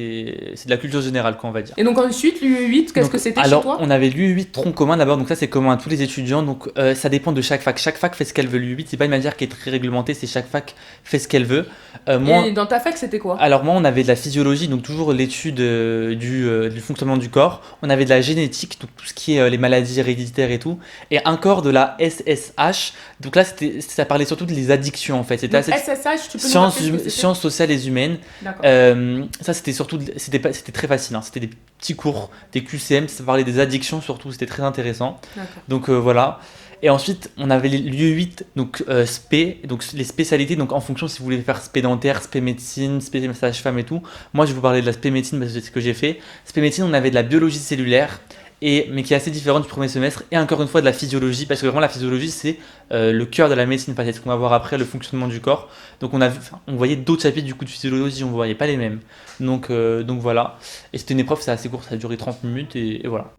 de la culture générale, quoi, on va dire. Et donc ensuite, l'UE8, qu'est-ce que c'était chez toi ? Alors, on avait l'UE8 tronc commun d'abord. Donc ça, c'est commun à tous les étudiants. Donc ça dépend de chaque fac. Chaque fac fait ce qu'elle veut. L'UE8, c'est pas une matière qui est très réglementée. C'est chaque fac fait ce qu'elle veut. Et dans ta fac, c'était quoi ? Alors moi, on avait de la physiologie, donc toujours l'étude du fonctionnement du corps. On avait de la génétique, donc tout ce qui est les maladies héréditaires et tout. Et un corps de la SSH. Donc là, ça parlait surtout des addictions, en fait. C'était donc, SSH, tu peux sciences sociales et humaines. Ça c'était très facile, hein. C'était des petits cours, des QCM, ça parlait des addictions surtout, c'était très intéressant. Donc voilà. Et ensuite on avait l'UE8, donc spé, donc les spécialités, donc en fonction si vous voulez faire spé dentaire, spé médecine, spé sage-femme et tout. Moi je vais vous parler de la spé médecine parce que c'est ce que j'ai fait. Spé médecine, on avait de la biologie cellulaire, mais qui est assez différent du premier semestre, et encore une fois de la physiologie, parce que vraiment la physiologie c'est le cœur de la médecine, parce que c'est ce qu'on va voir après, le fonctionnement du corps. Donc on voyait d'autres chapitres du coup de physiologie, on ne voyait pas les mêmes. Donc voilà, et c'était une épreuve, c'est assez court, ça a duré 30 minutes et voilà.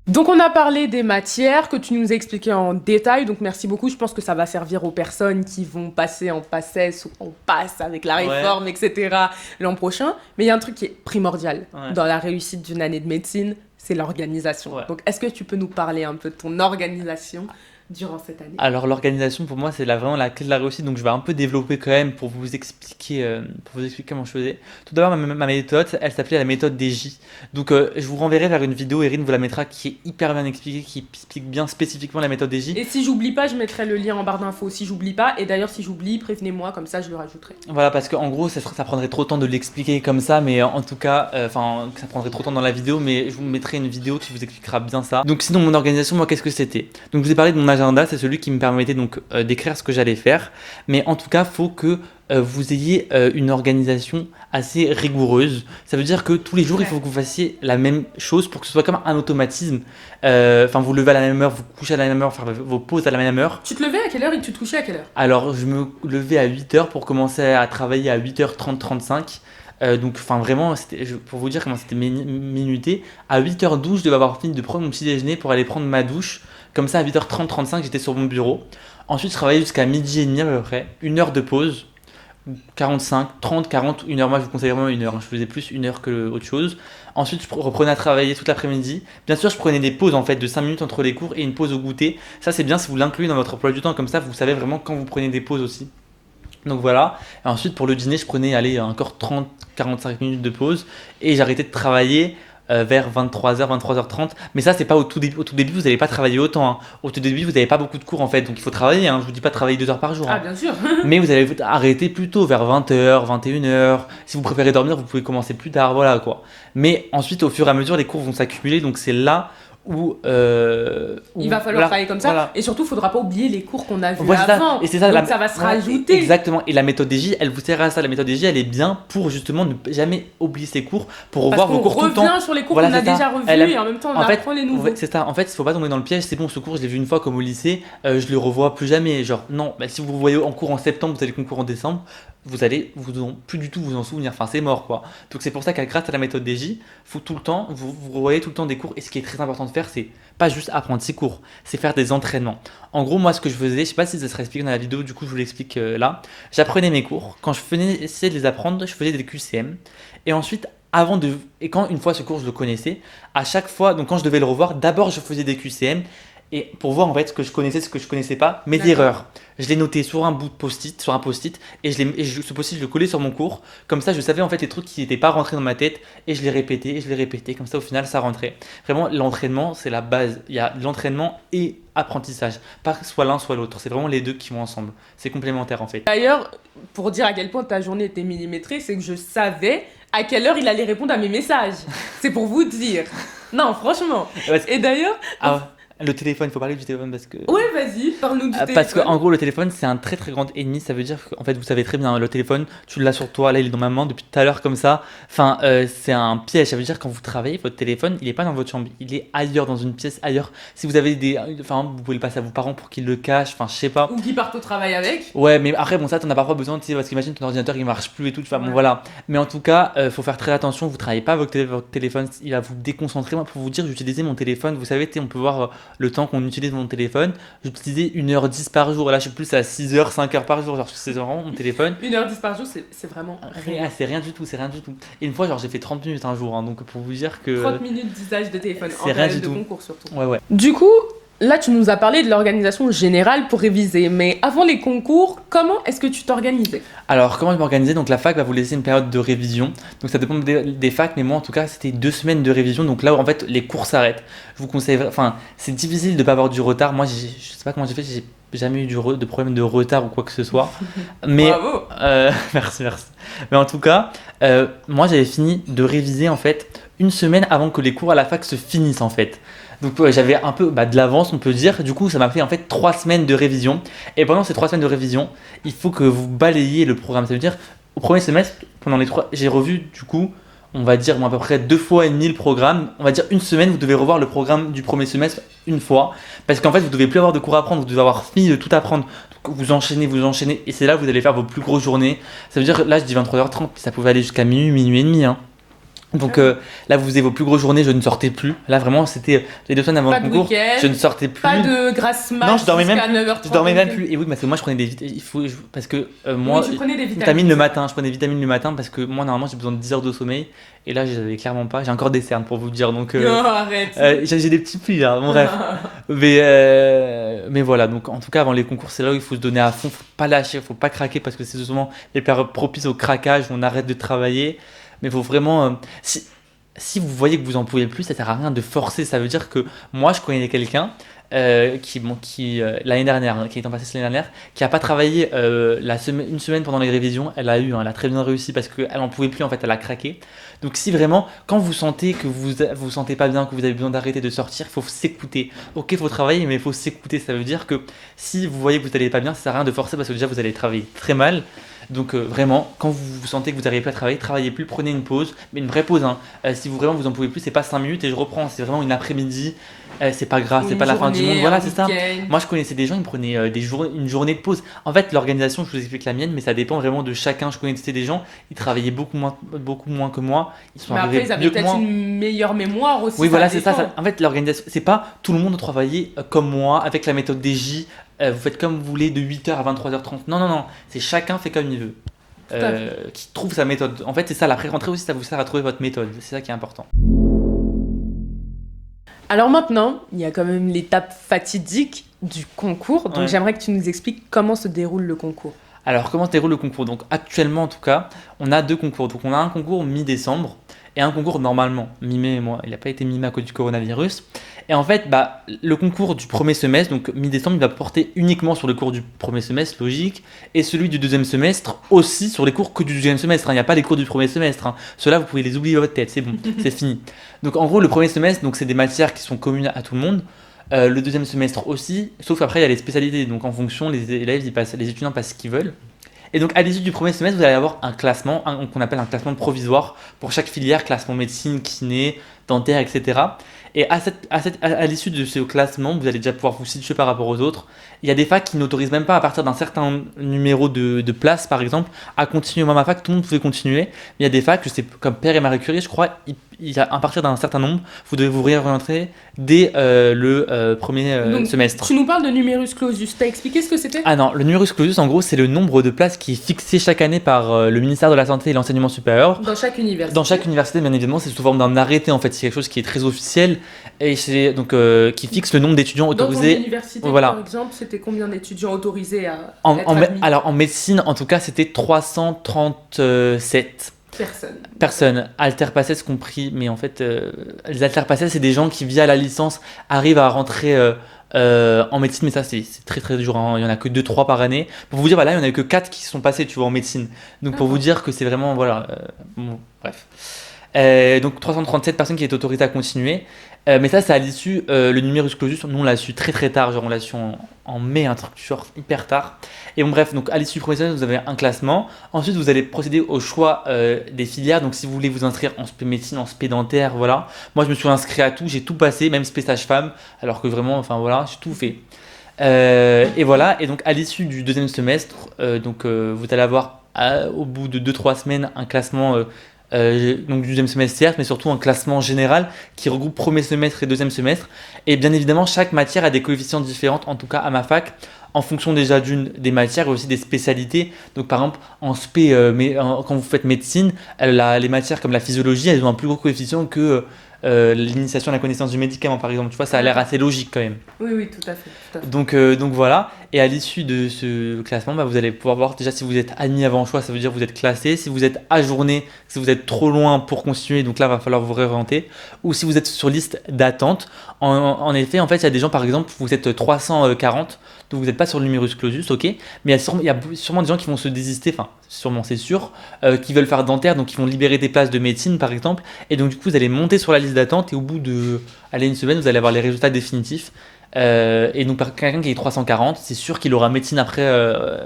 Donc on a parlé des matières que tu nous as expliquées en détail, donc merci beaucoup. Je pense que ça va servir aux personnes qui vont passer en PACES ou en PASS avec la réforme, etc. l'an prochain. Mais il y a un truc qui est primordial dans la réussite d'une année de médecine, c'est l'organisation. Donc est-ce que tu peux nous parler un peu de ton organisation durant cette année ? Alors l'organisation pour moi c'est vraiment la clé de la réussite, donc je vais un peu développer quand même pour vous expliquer comment je faisais. Tout d'abord ma méthode, elle s'appelait la méthode des J. Donc je vous renverrai vers une vidéo, Erin vous la mettra, qui est hyper bien expliquée, qui explique bien spécifiquement la méthode des J. Et si j'oublie pas, je mettrai le lien en barre d'infos si j'oublie pas, et d'ailleurs si j'oublie, prévenez-moi, comme ça je le rajouterai. Voilà, parce qu'en gros ça prendrait trop de temps de l'expliquer comme ça, mais en tout cas, ça prendrait trop de temps dans la vidéo, mais je vous mettrai une vidéo qui vous expliquera bien ça. Donc sinon mon organisation, moi qu'est-ce que c'était ? Donc je vous ai parlé de mon agenda, c'est celui qui me permettait donc d'écrire ce que j'allais faire, mais en tout cas faut que vous ayez une organisation assez rigoureuse. Ça veut dire que tous les jours il faut que vous fassiez la même chose pour que ce soit comme un automatisme. Vous levez à la même heure, vous couchez à la même heure, faire vos pauses à la même heure. Tu te levais à quelle heure et tu te couchais à quelle heure ? Alors je me levais à 8h pour commencer à travailler à 8h30-35. Donc vraiment, pour vous dire comment c'était minuté, à 8h12 je devais avoir fini de prendre mon petit déjeuner pour aller prendre ma douche. Comme ça à 8h30-35 j'étais sur mon bureau. Ensuite je travaillais jusqu'à midi et demi à peu près, 1 heure de pause, 45, 30, 40, 1 heure. Moi, je vous conseille vraiment 1 heure. Je faisais plus 1 heure que autre chose. Ensuite, je reprenais à travailler toute l'après-midi. Bien sûr, je prenais des pauses en fait de 5 minutes entre les cours et une pause au goûter. Ça, c'est bien si vous l'incluez dans votre emploi du temps. Comme ça, vous savez vraiment quand vous prenez des pauses aussi. Donc voilà. Et ensuite, pour le dîner, je prenais allez, encore 30, 45 minutes de pause et j'arrêtais de travailler vers 23h, 23h30. Mais ça, c'est pas au tout début. Au tout début, vous n'allez pas travailler autant. Hein. Au tout début, vous n'avez pas beaucoup de cours en fait. Donc il faut travailler. Hein. Je vous dis pas de travailler 2 heures par jour. Ah, Hein. bien sûr. Mais vous allez arrêter plus tôt, vers 20h, 21h. Si vous préférez dormir, vous pouvez commencer plus tard. Voilà quoi. Mais ensuite, au fur et à mesure, les cours vont s'accumuler. Donc c'est là il va falloir voilà, travailler comme ça. voilà. Et surtout, il ne faudra pas oublier les cours qu'on a vus Ouais, c'est ça. avant. Et c'est ça, Donc ça va se voilà, rajouter. Exactement. Et la méthode DJ, elle vous sert à ça. La méthode DJ, elle est bien pour justement ne jamais oublier ses cours, pour revoir vos cours tout le temps. On revient sur les cours Voilà, qu'on a c'est ça. déjà revus Elle aime- et en même temps, on En fait, apprend les nouveaux. Ouais, c'est ça. En fait, il faut pas tomber dans le piège. C'est bon, ce cours, je l'ai vu une fois comme au lycée, je le revois plus jamais. Genre, non. Bah, si vous le voyez en cours en septembre, vous avez le concours en décembre, vous allez plus du tout vous en souvenir. Enfin, c'est mort, quoi. Donc c'est pour ça qu'à grâce à la méthode DJ, faut tout le temps, vous revoyez tout le temps des cours. Et ce qui est très important de faire, c'est pas juste apprendre ses cours, c'est faire des entraînements. En gros, moi, ce que je faisais, je sais pas si ça sera expliqué dans la vidéo, du coup, je vous l'explique là. J'apprenais mes cours. Quand je venais essayer de les apprendre, je faisais des QCM. Et ensuite, une fois ce cours, je le connaissais, à chaque fois, donc quand je devais le revoir, d'abord, je faisais des QCM. Et pour voir en fait ce que je connaissais pas, mes D'accord. erreurs. Je les notais sur un bout de post-it, sur un post-it, et ce post-it, je le collais sur mon cours. Comme ça, je savais en fait les trucs qui n'étaient pas rentrés dans ma tête, et je les répétais, et je les répétais. Comme ça, au final, ça rentrait. Vraiment, l'entraînement, c'est la base. Il y a l'entraînement et apprentissage. Pas soit l'un, soit l'autre. C'est vraiment les deux qui vont ensemble. C'est complémentaire en fait. D'ailleurs, pour dire à quel point ta journée était millimétrée, c'est que je savais à quelle heure il allait répondre à mes messages. C'est pour vous dire. Non, franchement. Parce que- Et d'ailleurs, Ah, le téléphone, il faut parler du téléphone parce que. ouais, vas-y, parle-nous du téléphone. Parce qu'en gros, le téléphone, c'est un très très grand ennemi. Ça veut dire qu'en fait, vous savez très bien, le téléphone, tu l'as sur toi, là, il est dans ma main depuis tout à l'heure, comme ça. Enfin, c'est un piège. Ça veut dire quand vous travaillez, votre téléphone, il est pas dans votre chambre, il est ailleurs, dans une pièce ailleurs. Si vous avez Enfin, vous pouvez le passer à vos parents pour qu'ils le cachent, enfin, je sais pas. Ou qui partent au travail avec. Ouais, mais après, bon, ça, t'en as parfois besoin, tu sais, parce qu'imagine ton ordinateur, il marche plus et tout, enfin, bon, Ouais. voilà. Mais en tout cas, faut faire très attention, vous travaillez pas avec votre téléphone, il va vous déconcentrer. Moi, pour vous dire, j'utilisais mon téléphone, vous savez, tu sais, on peut voir le temps qu'on utilise mon téléphone. J'utilisais 1h10 par jour, là, je suis plus à 6h, 5h par jour, genre, c'est vraiment mon téléphone. 1h10 par jour, c'est vraiment rien. C'est rien du tout, c'est rien du tout. Et une fois, genre, j'ai fait 30 minutes un jour, hein, donc pour vous dire que. 30 minutes d'usage de téléphone en c'est rien période du de tout. concours surtout. Ouais, ouais. Du coup, là, tu nous as parlé de l'organisation générale pour réviser, mais avant les concours, comment est-ce que tu t'organisais? Alors, comment je m'organisais? Donc, la fac va vous laisser une période de révision. Donc, ça dépend des facs, mais moi, en tout cas, c'était 2 semaines de révision. Donc, là, en fait, les cours s'arrêtent. Je vous conseille, enfin, c'est difficile de pas avoir du retard. Moi, je sais pas comment j'ai fait, j'ai jamais eu de problème de retard ou quoi que ce soit. Mais, Bravo. merci. Mais en tout cas, moi, j'avais fini de réviser, en fait, 1 semaine avant que les cours à la fac se finissent, en fait. Donc j'avais un peu de l'avance, on peut dire. Du coup, ça m'a fait en fait 3 semaines de révision. Et pendant ces 3 semaines de révision, il faut que vous balayiez le programme. Ça veut dire, au premier semestre, pendant les 3, j'ai revu du coup, on va dire à peu près 2 fois et demi le programme. On va dire 1 semaine, vous devez revoir le programme du premier semestre 1 fois. Parce qu'en fait, vous devez plus avoir de cours à prendre, vous devez avoir fini de tout apprendre. Donc, vous enchaînez. Et c'est là que vous allez faire vos plus grosses journées. Ça veut dire, là, je dis 23h30, ça pouvait aller jusqu'à minuit, minuit et demi. Hein. Donc là, vous faisiez vos plus grosses journées, je ne sortais plus. Là, vraiment, c'était les 2 semaines avant Pas le de concours. week-end, Je ne sortais plus. Pas de grasse mat Non, je dormais jusqu'à même 9h30. Je dormais même plus. Et oui, parce que moi, je prenais parce que moi, Oui, tu prenais des vitamines le matin. Je prenais des vitamines le matin parce que moi, normalement, j'ai besoin de 10 heures de sommeil. Et là, je n'avais clairement pas. J'ai encore des cernes pour vous dire. Donc, Non, arrête. j'ai des petits plis là. Bon, bref. Mais voilà. Donc, en tout cas, avant les concours, c'est là où il faut se donner à fond. Faut pas lâcher, faut pas craquer parce que c'est souvent les périodes propices au craquage où on arrête de travailler. Mais il faut vraiment. Si vous voyez que vous en pouvez plus, ça sert à rien de forcer. Ça veut dire que moi, je connais quelqu'un qui l'année dernière, qui est en passé l'année dernière, qui a pas travaillé une semaine pendant les révisions. Elle a très bien réussi parce qu'elle en pouvait plus en fait, elle a craqué. Donc si vraiment, quand vous sentez que vous sentez pas bien, que vous avez besoin d'arrêter de sortir, il faut s'écouter. Ok, il faut travailler, mais il faut s'écouter. Ça veut dire que si vous voyez que vous n'allez pas bien, ça sert à rien de forcer parce que déjà vous allez travailler très mal. Donc vraiment, quand vous sentez que vous n'arrivez pas à travailler, travaillez plus, prenez une pause, mais une vraie pause. Hein. Si vous vraiment vous en pouvez plus, c'est pas 5 minutes et je reprends, c'est vraiment une après-midi. C'est pas grave, c'est pas la fin du monde. Voilà, c'est ça. Moi, je connaissais des gens, ils prenaient une journée de pause. En fait, l'organisation, je vous explique la mienne, mais ça dépend vraiment de chacun. Je connaissais des gens, ils travaillaient beaucoup moins que moi. Ils sont Mais après, ils avaient peut-être une meilleure mémoire aussi. Oui, voilà, c'est ça. En fait, l'organisation, c'est pas tout le monde travailler comme moi, avec la méthode DJ. Vous faites comme vous voulez de 8h à 23h30. Non. C'est chacun fait comme il veut. qui trouve sa méthode. En fait, c'est ça, la pré-rentrée aussi, ça vous sert à trouver votre méthode. C'est ça qui est important. Alors maintenant, il y a quand même l'étape fatidique du concours. Donc j'aimerais que tu nous expliques comment se déroule le concours. Alors, comment se déroule le concours? Donc, actuellement, en tout cas, on a 2 concours. Donc, on a un concours mi-décembre et un concours normalement mi-mai. Moi, il n'a pas été mi-mai à cause du coronavirus. Et en fait, le concours du premier semestre, donc mi-décembre, il va porter uniquement sur le cours du premier semestre, logique, et celui du deuxième semestre aussi sur les cours que du deuxième semestre. Il n'y a pas les cours du premier semestre. Ceux-là, vous pouvez les oublier dans votre tête, c'est bon, c'est fini. Donc, en gros, le premier semestre, donc, c'est des matières qui sont communes à tout le monde. Le deuxième semestre aussi, sauf qu'après il y a les spécialités, donc en fonction les étudiants passent ce qu'ils veulent. Et donc à l'issue du premier semestre, vous allez avoir un classement, qu'on appelle un classement provisoire pour chaque filière, classement médecine, kiné, dentaire, etc. Et à l'issue de ce classement, vous allez déjà pouvoir vous situer par rapport aux autres. Il y a des facs qui n'autorisent même pas à partir d'un certain numéro de places, par exemple, à continuer. Moi, ma fac, tout le monde pouvait continuer. Mais il y a des facs, je sais, comme Père et Marie Curie, je crois, à partir d'un certain nombre, vous devez vous réorienter dès le premier semestre. Tu nous parles de numerus clausus. T'as expliqué ce que c'était? Ah non, le numerus clausus, en gros, c'est le nombre de places qui est fixé chaque année par le ministère de la Santé et l'Enseignement supérieur. Dans chaque université. Dans chaque université, bien évidemment, c'est sous forme d'un arrêté, en fait. C'est quelque chose qui est très officiel et c'est donc qui fixe le nombre d'étudiants autorisés. Dans ton université, voilà. par exemple, c'était combien d'étudiants autorisés à être admis? Alors, en médecine, en tout cas, c'était 337 personnes, alterpassés compris, mais en fait, les alterpassés, c'est des gens qui, via la licence, arrivent à rentrer en médecine, mais ça, c'est très très dur, hein. Il n'y en a que 2-3 par année. Pour vous dire, voilà, il n'y en a eu que 4 qui sont passés, tu vois, en médecine. Donc, pour vous dire que c'est vraiment, voilà, bon, bref. Donc 337 personnes qui étaient autorisées à continuer. Mais ça, c'est à l'issue, le numerus clausus, nous on l'a su très très tard, genre on l'a su en mai, un truc genre hyper tard. Et bon bref, donc à l'issue du premier semestre, vous avez un classement. Ensuite, vous allez procéder au choix des filières. Donc si vous voulez vous inscrire en spé médecine, en spé dentaire, voilà. Moi, je me suis inscrit à tout, j'ai tout passé, même spé sage-femme, alors que vraiment, enfin voilà, j'ai tout fait. Et voilà, et donc à l'issue du deuxième semestre, vous allez avoir au bout de 2-3 semaines un classement donc du deuxième semestre certes, mais surtout un classement général qui regroupe premier semestre et deuxième semestre. Et bien évidemment, chaque matière a des coefficients différents, en tout cas à ma fac, en fonction déjà des matières et aussi des spécialités. Donc par exemple, en spé, quand vous faites médecine, les matières comme la physiologie, elles ont un plus gros coefficient que l'initiation à la connaissance du médicament, par exemple. Tu vois, ça a l'air assez logique quand même. Oui, tout à fait. Donc voilà. Et à l'issue de ce classement, vous allez pouvoir voir déjà si vous êtes admis avant choix, ça veut dire que vous êtes classé. Si vous êtes ajourné, si vous êtes trop loin pour continuer, donc là, il va falloir vous réorienter. Ou si vous êtes sur liste d'attente. En effet, en fait, il y a des gens, par exemple, vous êtes 340, donc vous n'êtes pas sur le numerus clausus, ok. Mais il y a sûrement des gens qui vont se désister, enfin, sûrement, c'est sûr, qui veulent faire dentaire, donc qui vont libérer des places de médecine, par exemple. Et donc, du coup, vous allez monter sur la liste d'attente et au bout de une semaine, vous allez avoir les résultats définitifs. Et donc, par quelqu'un qui est 340, c'est sûr qu'il aura médecine après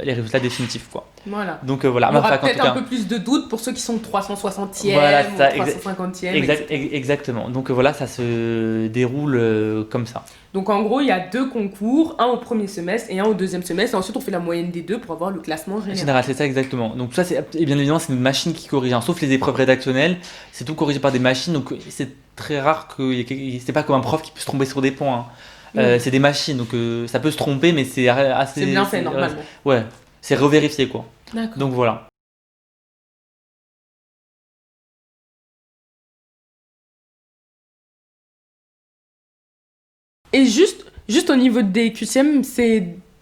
les résultats définitifs, quoi. Voilà. Donc voilà. Il y aura peut-être un peu plus de doutes pour ceux qui sont 360e voilà, ou 350e. Exactement. Donc voilà, ça se déroule comme ça. Donc en gros, il y a 2 concours, un au premier semestre et un au deuxième semestre. Et ensuite, on fait la moyenne des deux pour avoir le classement général. C'est ça exactement. Donc ça, et bien évidemment, c'est une machine qui corrige, hein. Sauf les épreuves rédactionnelles, c'est tout corrigé par des machines. Donc c'est très rare c'est pas comme un prof qui peut se tromper sur des points, hein. C'est des machines, donc ça peut se tromper, mais c'est assez... C'est bien fait, normalement. Ouais, c'est revérifié, quoi. D'accord. Donc voilà. Et juste au niveau des QCM,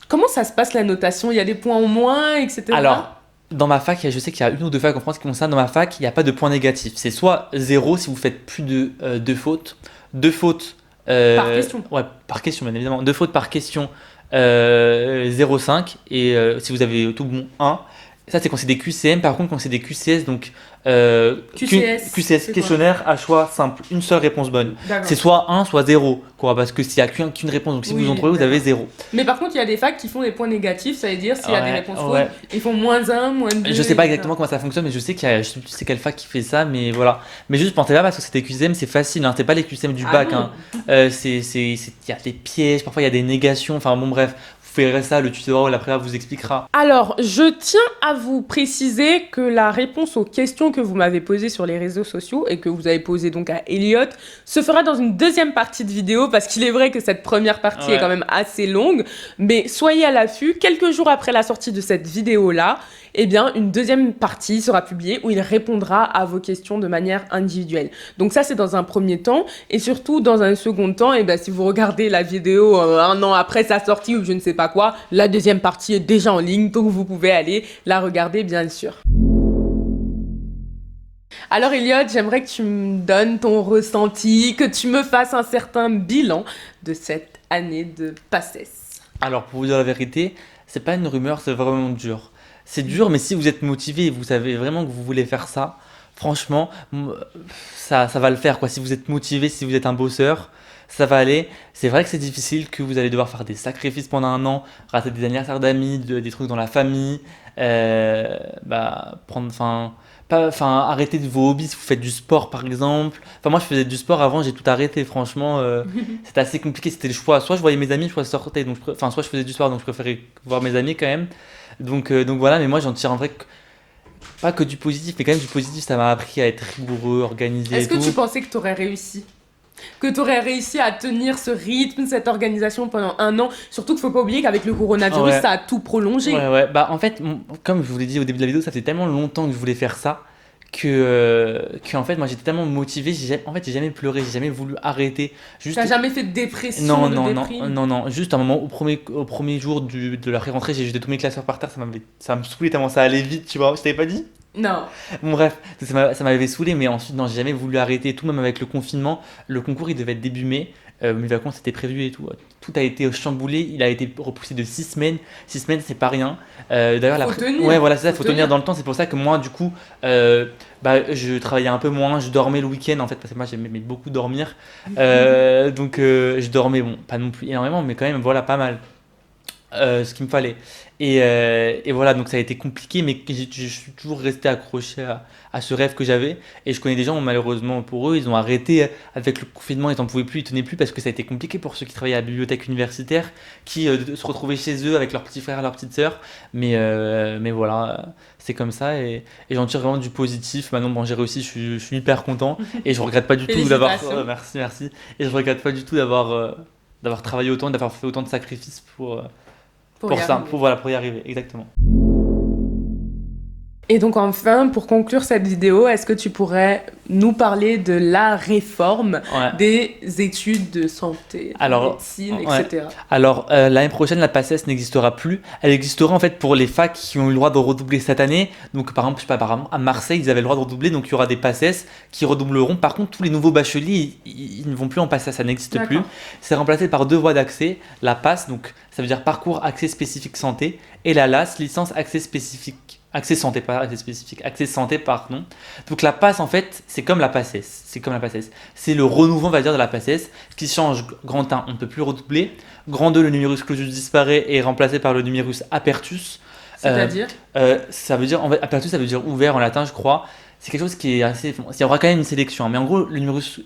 comment ça se passe la notation? Il y a des points en moins, etc. Alors, dans ma fac, je sais qu'il y a 1 ou 2 facs en France qui font ça. Dans ma fac, il n'y a pas de points négatifs. C'est soit 0 si vous faites plus de 2 fautes. 2 fautes... par question. Ouais, par question, bien évidemment. 2 fautes par question, 0,5. Et si vous avez tout bon, 1. Ça, c'est quand c'est des QCM. Par contre, quand c'est des QCS, donc QCS questionnaire à choix simple, une seule réponse bonne. C'est soit 1, soit 0, quoi, parce que s'il n'y a qu'une réponse, donc si vous en trouvez, vous avez 0. Mais par contre, il y a des facs qui font des points négatifs, ça veut dire s'il y a des réponses fausses, ils font -1, -2. Je sais pas exactement comment ça fonctionne, mais je sais je sais plus c'est quelle fac qui fait ça, mais voilà. Mais juste pensez pas, parce que c'est des QCM, c'est facile, hein, c'est pas les QCM du bac, hein. Il y a des pièges, parfois il y a des négations, enfin bon bref, verrez ça, le tutoriel après vous expliquera. Alors, je tiens à vous préciser que la réponse aux questions que vous m'avez posées sur les réseaux sociaux et que vous avez posées donc à Elliot se fera dans une deuxième partie de vidéo parce qu'il est vrai que cette première partie est quand même assez longue. Mais soyez à l'affût, quelques jours après la sortie de cette vidéo-là, eh bien, une deuxième partie sera publiée où il répondra à vos questions de manière individuelle. Donc ça, c'est dans un premier temps. Et surtout, dans un second temps, eh bien, si vous regardez la vidéo un an après sa sortie ou je ne sais pas quoi, la deuxième partie est déjà en ligne, donc vous pouvez aller la regarder, bien sûr. Alors Elliot, j'aimerais que tu me donnes ton ressenti, que tu me fasses un certain bilan de cette année de PACES. Alors, pour vous dire la vérité, c'est pas une rumeur, c'est vraiment dur. C'est dur, mais si vous êtes motivé et vous savez vraiment que vous voulez faire ça, franchement, ça va le faire, quoi. Si vous êtes motivé, si vous êtes un bosseur, ça va aller. C'est vrai que c'est difficile, que vous allez devoir faire des sacrifices pendant un an, rater des anniversaires d'amis, des trucs dans la famille, arrêter de vos hobbies si vous faites du sport, par exemple. Enfin, moi, je faisais du sport avant, j'ai tout arrêté, franchement. C'était assez compliqué, c'était le choix. Soit je voyais mes amis, soit je sortais, soit je faisais du sport, donc je préférais voir mes amis quand même. Donc voilà, mais moi j'en tire en vrai pas que du positif, mais quand même du positif, ça m'a appris à être rigoureux, organisé et Est-ce que tout. tu pensais que tu aurais réussi? Que tu aurais réussi à tenir ce rythme, cette organisation pendant un an? Surtout qu'il faut pas oublier qu'avec le coronavirus, ça a tout prolongé. Ouais, bah en fait, comme je vous l'ai dit au début de la vidéo, ça fait tellement longtemps que je voulais faire ça que en fait, moi j'étais tellement motivé, j'ai jamais pleuré, j'ai jamais voulu arrêter. T'as jamais fait de dépression, déprime? Non, juste un moment, au premier jour de la rentrée, j'ai jeté tous mes classeurs par terre, ça me saoulait tellement ça allait vite, tu vois, je t'avais pas dit? Non. Bon bref, ça m'avait saoulé, mais ensuite non, j'ai jamais voulu arrêter, tout même avec le confinement, le concours il devait être début mai, mes vacances étaient prévues et tout, tout a été chamboulé, il a été repoussé de 6 semaines, 6 semaines c'est pas rien. D'ailleurs, tenir. Ouais voilà, c'est ça, faut tenir dans le temps, c'est pour ça que moi du coup, je travaillais un peu moins, je dormais le week-end en fait, parce que moi j'aimais beaucoup dormir, donc je dormais, bon, pas non plus énormément, mais quand même, voilà, pas mal. Ce qu'il me fallait. Et voilà, donc ça a été compliqué, mais je suis toujours resté accroché à ce rêve que j'avais. Et je connais des gens, malheureusement pour eux, ils ont arrêté avec le confinement, ils n'en pouvaient plus, ils tenaient plus parce que ça a été compliqué pour ceux qui travaillaient à la bibliothèque universitaire, qui se retrouvaient chez eux avec leurs petits frères, leurs petites sœurs. Mais voilà, c'est comme ça et j'en tire vraiment du positif. Maintenant, bon, j'ai réussi, je suis hyper content et je regrette pas du tout d'avoir. Merci. Et je regrette pas du tout d'avoir travaillé autant, d'avoir fait autant de sacrifices pour y arriver, exactement. Et donc enfin, pour conclure cette vidéo, est-ce que tu pourrais nous parler de la réforme des études de santé, de médecine, etc. Alors, l'année prochaine, la PACES n'existera plus. Elle existera en fait pour les facs qui ont eu le droit de redoubler cette année. Donc, par exemple, apparemment, à Marseille, ils avaient le droit de redoubler, donc il y aura des PACES qui redoubleront. Par contre, tous les nouveaux bacheliers, ils ne vont plus en PACES, ça n'existe plus. C'est remplacé par 2 voies d'accès. La PAS, donc ça veut dire parcours accès spécifique santé, et la LAS, licence accès spécifique. Accès santé, pas accès spécifique, accès santé, pardon. Donc la PAS, en fait, c'est comme la PACES. C'est le renouveau, on va dire, de la PACES. Ce qui change, grand 1, on ne peut plus redoubler. Grand 2, le numerus clausus disparaît et est remplacé par le numerus apertus. C'est-à-dire ça veut dire, en fait, apertus, ça veut dire ouvert en latin, je crois. C'est quelque chose qui est assez. Il y aura quand même une sélection, mais en gros, le numerus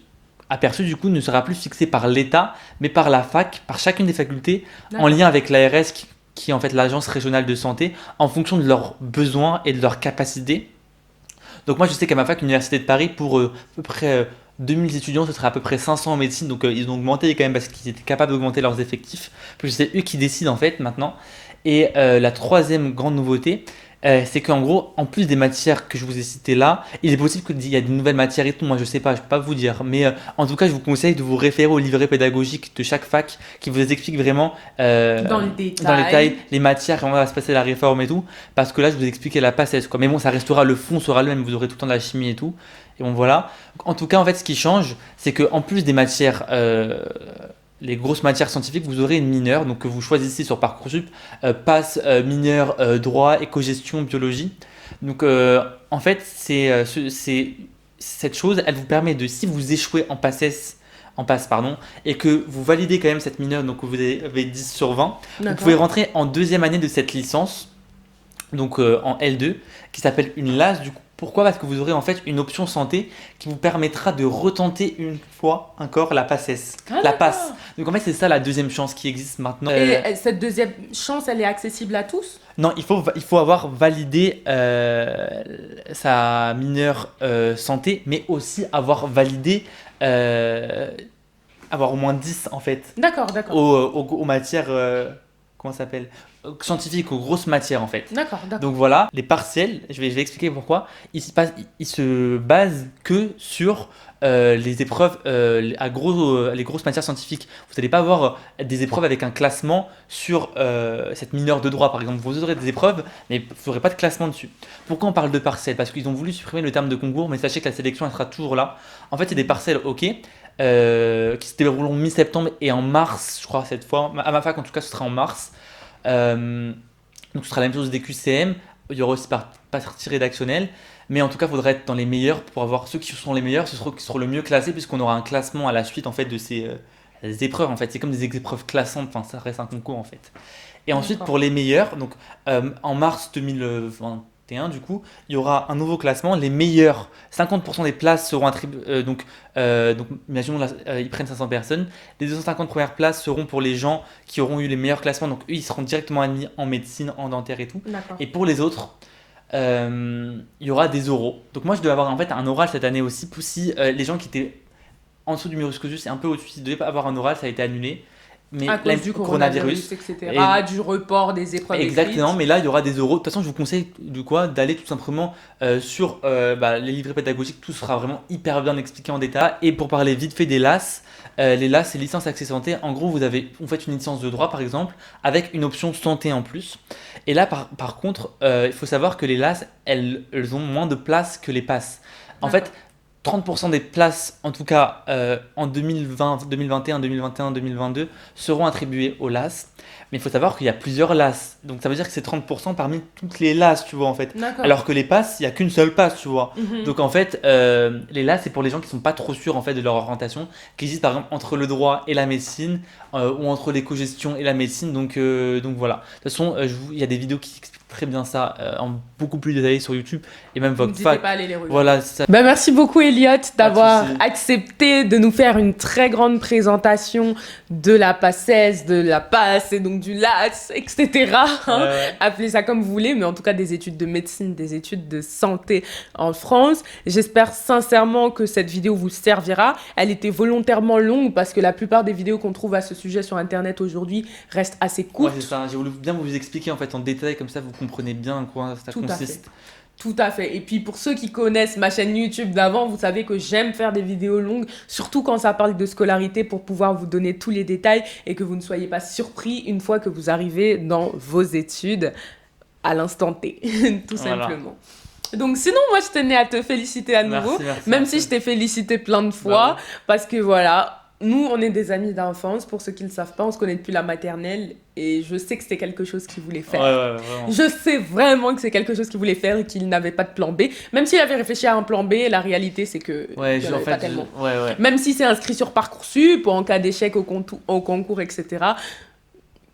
apertus, du coup, ne sera plus fixé par l'État, mais par la fac, par chacune des facultés, en lien avec l'ARS qui est en fait l'agence régionale de santé, en fonction de leurs besoins et de leurs capacités. Donc moi je sais qu'à ma fac, l'Université de Paris, pour à peu près 2000 étudiants, ce serait à peu près 500 en médecine, donc ils ont augmenté quand même parce qu'ils étaient capables d'augmenter leurs effectifs, puis c'est eux qui décident en fait maintenant. Et la troisième grande nouveauté, c'est qu'en gros, en plus des matières que je vous ai citées là, il est possible qu'il y ait de nouvelles matières et tout, moi je sais pas, je peux pas vous dire, mais en tout cas je vous conseille de vous référer au livret pédagogique de chaque fac qui vous explique vraiment dans les détails les matières, comment va se passer la réforme et tout, parce que là je vous ai expliqué la PACES quoi, mais bon ça restera, le fond sera le même, vous aurez tout le temps de la chimie et tout, et bon voilà. En tout cas en fait ce qui change, c'est que en plus des matières les grosses matières scientifiques, vous aurez une mineure, donc que vous choisissez sur Parcoursup, passe mineure droit, éco-gestion, biologie. Donc en fait, cette chose, elle vous permet de, si vous échouez en PACES, et que vous validez quand même cette mineure, donc vous avez 10 sur 20, vous pouvez rentrer en deuxième année de cette licence, donc en L2, qui s'appelle une LAS du coup, Pourquoi? Parce que vous aurez en fait une option santé qui vous permettra de retenter une fois encore la passesse, Ah, la d'accord. passe. Donc en fait, c'est ça la deuxième chance qui existe maintenant. Et cette deuxième chance, elle est accessible à tous? Non, il faut avoir validé sa mineure santé, mais aussi avoir validé, avoir au moins 10 en fait, D'accord, d'accord. aux matières, comment ça s'appelle? Scientifiques, aux grosses matières en fait. D'accord, d'accord. Donc voilà, les partiels, je vais expliquer pourquoi, ils se basent que sur les épreuves, les grosses matières scientifiques. Vous n'allez pas avoir des épreuves avec un classement sur cette mineure de droit, par exemple. Vous aurez des épreuves, mais vous n'aurez pas de classement dessus. Pourquoi on parle de partiels? Parce qu'ils ont voulu supprimer le terme de concours, mais sachez que la sélection elle sera toujours là. En fait, c'est des partiels, ok, qui se dérouleront mi-septembre et en mars, je crois, cette fois. À ma fac, en tout cas, ce sera en mars. Donc ce sera la même chose des QCM, il y aura aussi partie rédactionnelle, mais en tout cas il faudra être dans les meilleurs pour avoir ceux qui seront les meilleurs, ceux qui seront le mieux classés, puisqu'on aura un classement à la suite en fait de ces épreuves en fait, c'est comme des épreuves classantes, enfin ça reste un concours en fait. Et ensuite D'accord. pour les meilleurs, donc en mars 2021 du coup, il y aura un nouveau classement, les meilleurs, 50% des places seront attribuées, donc imaginons ils prennent 500 personnes, les 250 premières places seront pour les gens qui auront eu les meilleurs classements, donc eux ils seront directement admis en médecine, en dentaire et tout. D'accord. Et pour les autres, il y aura des oraux. Donc moi je dois avoir en fait un oral cette année aussi, pour si les gens qui étaient en dessous du numerus clausus et un peu au-dessus, ils ne devaient pas avoir un oral, ça a été annulé. Mais À cause du coronavirus, etc. Du report des épreuves exactement, écrites. mais là il y aura des oraux. De toute façon, je vous conseille d'aller tout simplement sur les livrets pédagogiques. Tout sera vraiment hyper bien expliqué en détail. Et pour parler vite fait des LAS, les LAS, c'est licence accès santé. En gros, vous faites une licence de droit par exemple, avec une option santé en plus. Et là, par contre, il faut savoir que les LAS, elles ont moins de place que les PASS. En fait, 30% des places, en tout cas en 2020, 2021, 2021, 2022, seront attribuées aux LAS. Mais il faut savoir qu'il y a plusieurs LAS. Donc ça veut dire que c'est 30% parmi toutes les LAS, tu vois, en fait. D'accord. Alors que les passes, il n'y a qu'une seule passe, tu vois. Mhm. Donc en fait, les LAS, c'est pour les gens qui ne sont pas trop sûrs en fait, de leur orientation, qui hésitent par exemple entre le droit et la médecine, ou entre l'éco-gestion et la médecine. Donc voilà. De toute façon, il y a des vidéos qui expliquent très bien ça en beaucoup plus détaillé sur YouTube. Et même votre N'hésitez fac. pas à aller les regarder. Voilà, ça. Bah, merci beaucoup Elliot d'avoir souci. accepté de nous faire une très grande présentation de la PACES, de la PASS et donc du LAS, etc. hein. Ouais. Appelez ça comme vous voulez, mais en tout cas des études de médecine, des études de santé en France. J'espère sincèrement que cette vidéo vous servira. Elle était volontairement longue parce que la plupart des vidéos qu'on trouve à ce sujet sur internet aujourd'hui restent assez Ouais, courtes. c'est ça. J'ai voulu bien vous expliquer en fait en détail, comme ça vous comprenez bien en quoi ça Tout à consiste. Tout à fait. Et puis pour ceux qui connaissent ma chaîne YouTube d'avant, vous savez que j'aime faire des vidéos longues, surtout quand ça parle de scolarité, pour pouvoir vous donner tous les détails et que vous ne soyez pas surpris une fois que vous arrivez dans vos études à l'instant T, tout Voilà. simplement. Donc sinon, moi je tenais à te féliciter à nouveau, Merci, même merci. si je t'ai félicité plein de fois, Bah parce que voilà, nous on est des amis d'enfance, pour ceux qui ne le savent pas, on se connaît depuis la maternelle, et je sais que c'était quelque chose qu'il voulait faire. Ouais, vraiment. Je sais vraiment que c'est quelque chose qu'il voulait faire et qu'il n'avait pas de plan B. Même s'il avait réfléchi à un plan B, la réalité c'est que Ouais, il y en en avait fait, pas tellement. ouais. Même si c'est inscrit sur Parcoursup, en cas d'échec au concours, etc.,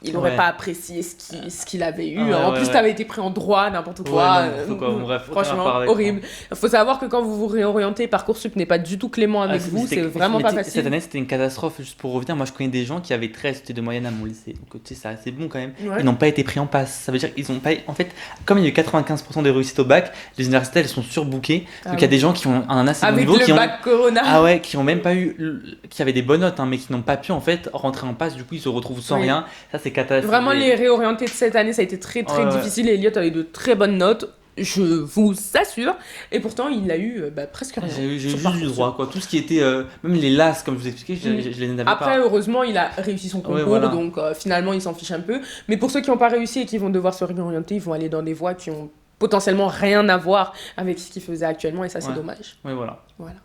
il n'aurait Ouais. pas apprécié ce qu'il avait eu. Ouais, En ouais, plus, ouais. tu avais été pris en droit, n'importe quoi. Ouais, n'importe quoi. Bon, bref, aucun franchement, rapport avec horrible. Il faut savoir que quand vous vous réorientez, Parcoursup n'est pas du tout clément avec vous. C'est vraiment pas facile. Cette année, c'était une catastrophe. Juste pour revenir, moi, je connais des gens qui avaient 13 de moyenne à mon lycée. Donc, tu sais, c'est assez bon quand même. Ouais. Ils n'ont pas été pris en passe. Ça veut dire qu'ils n'ont pas. En fait, comme il y a eu 95% de réussite au bac, les universités, elles sont surbookées. Ah Donc, il y a oui. des gens qui ont un assez bon Avec niveau. le Qui ont... bac Corona. Ah ouais, qui ont même pas eu. Qui avaient des bonnes notes, hein, mais qui n'ont pas pu, en fait, rentrer en passe. Du coup, ils se retrouvent sans Oui. rien. Ça, c'est catastrophique. Vraiment, les réorientés de cette année, ça a été très très Ouais. difficile. Elliot avait de très bonnes notes, je vous assure. Et pourtant, il a eu presque rien. J'ai eu sur juste du Parcoursup. droit, quoi. Tout ce qui était. Même les LAS, comme je vous expliquais, je les avais Après, pas. heureusement, il a réussi son concours, Ouais, voilà. donc finalement, il s'en fiche un peu. Mais pour ceux qui n'ont pas réussi et qui vont devoir se réorienter, ils vont aller dans des voies qui ont potentiellement rien à voir avec ce qu'ils faisaient actuellement, et ça, c'est Ouais. dommage. Ouais, voilà. Voilà.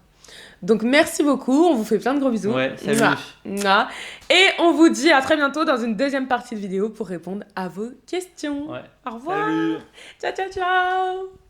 Donc, merci beaucoup. On vous fait plein de gros bisous. Ouais, salut. Mouah. Mouah. Et on vous dit à très bientôt dans une deuxième partie de vidéo pour répondre à vos questions. Ouais. Au revoir. Salut. Ciao, ciao, ciao.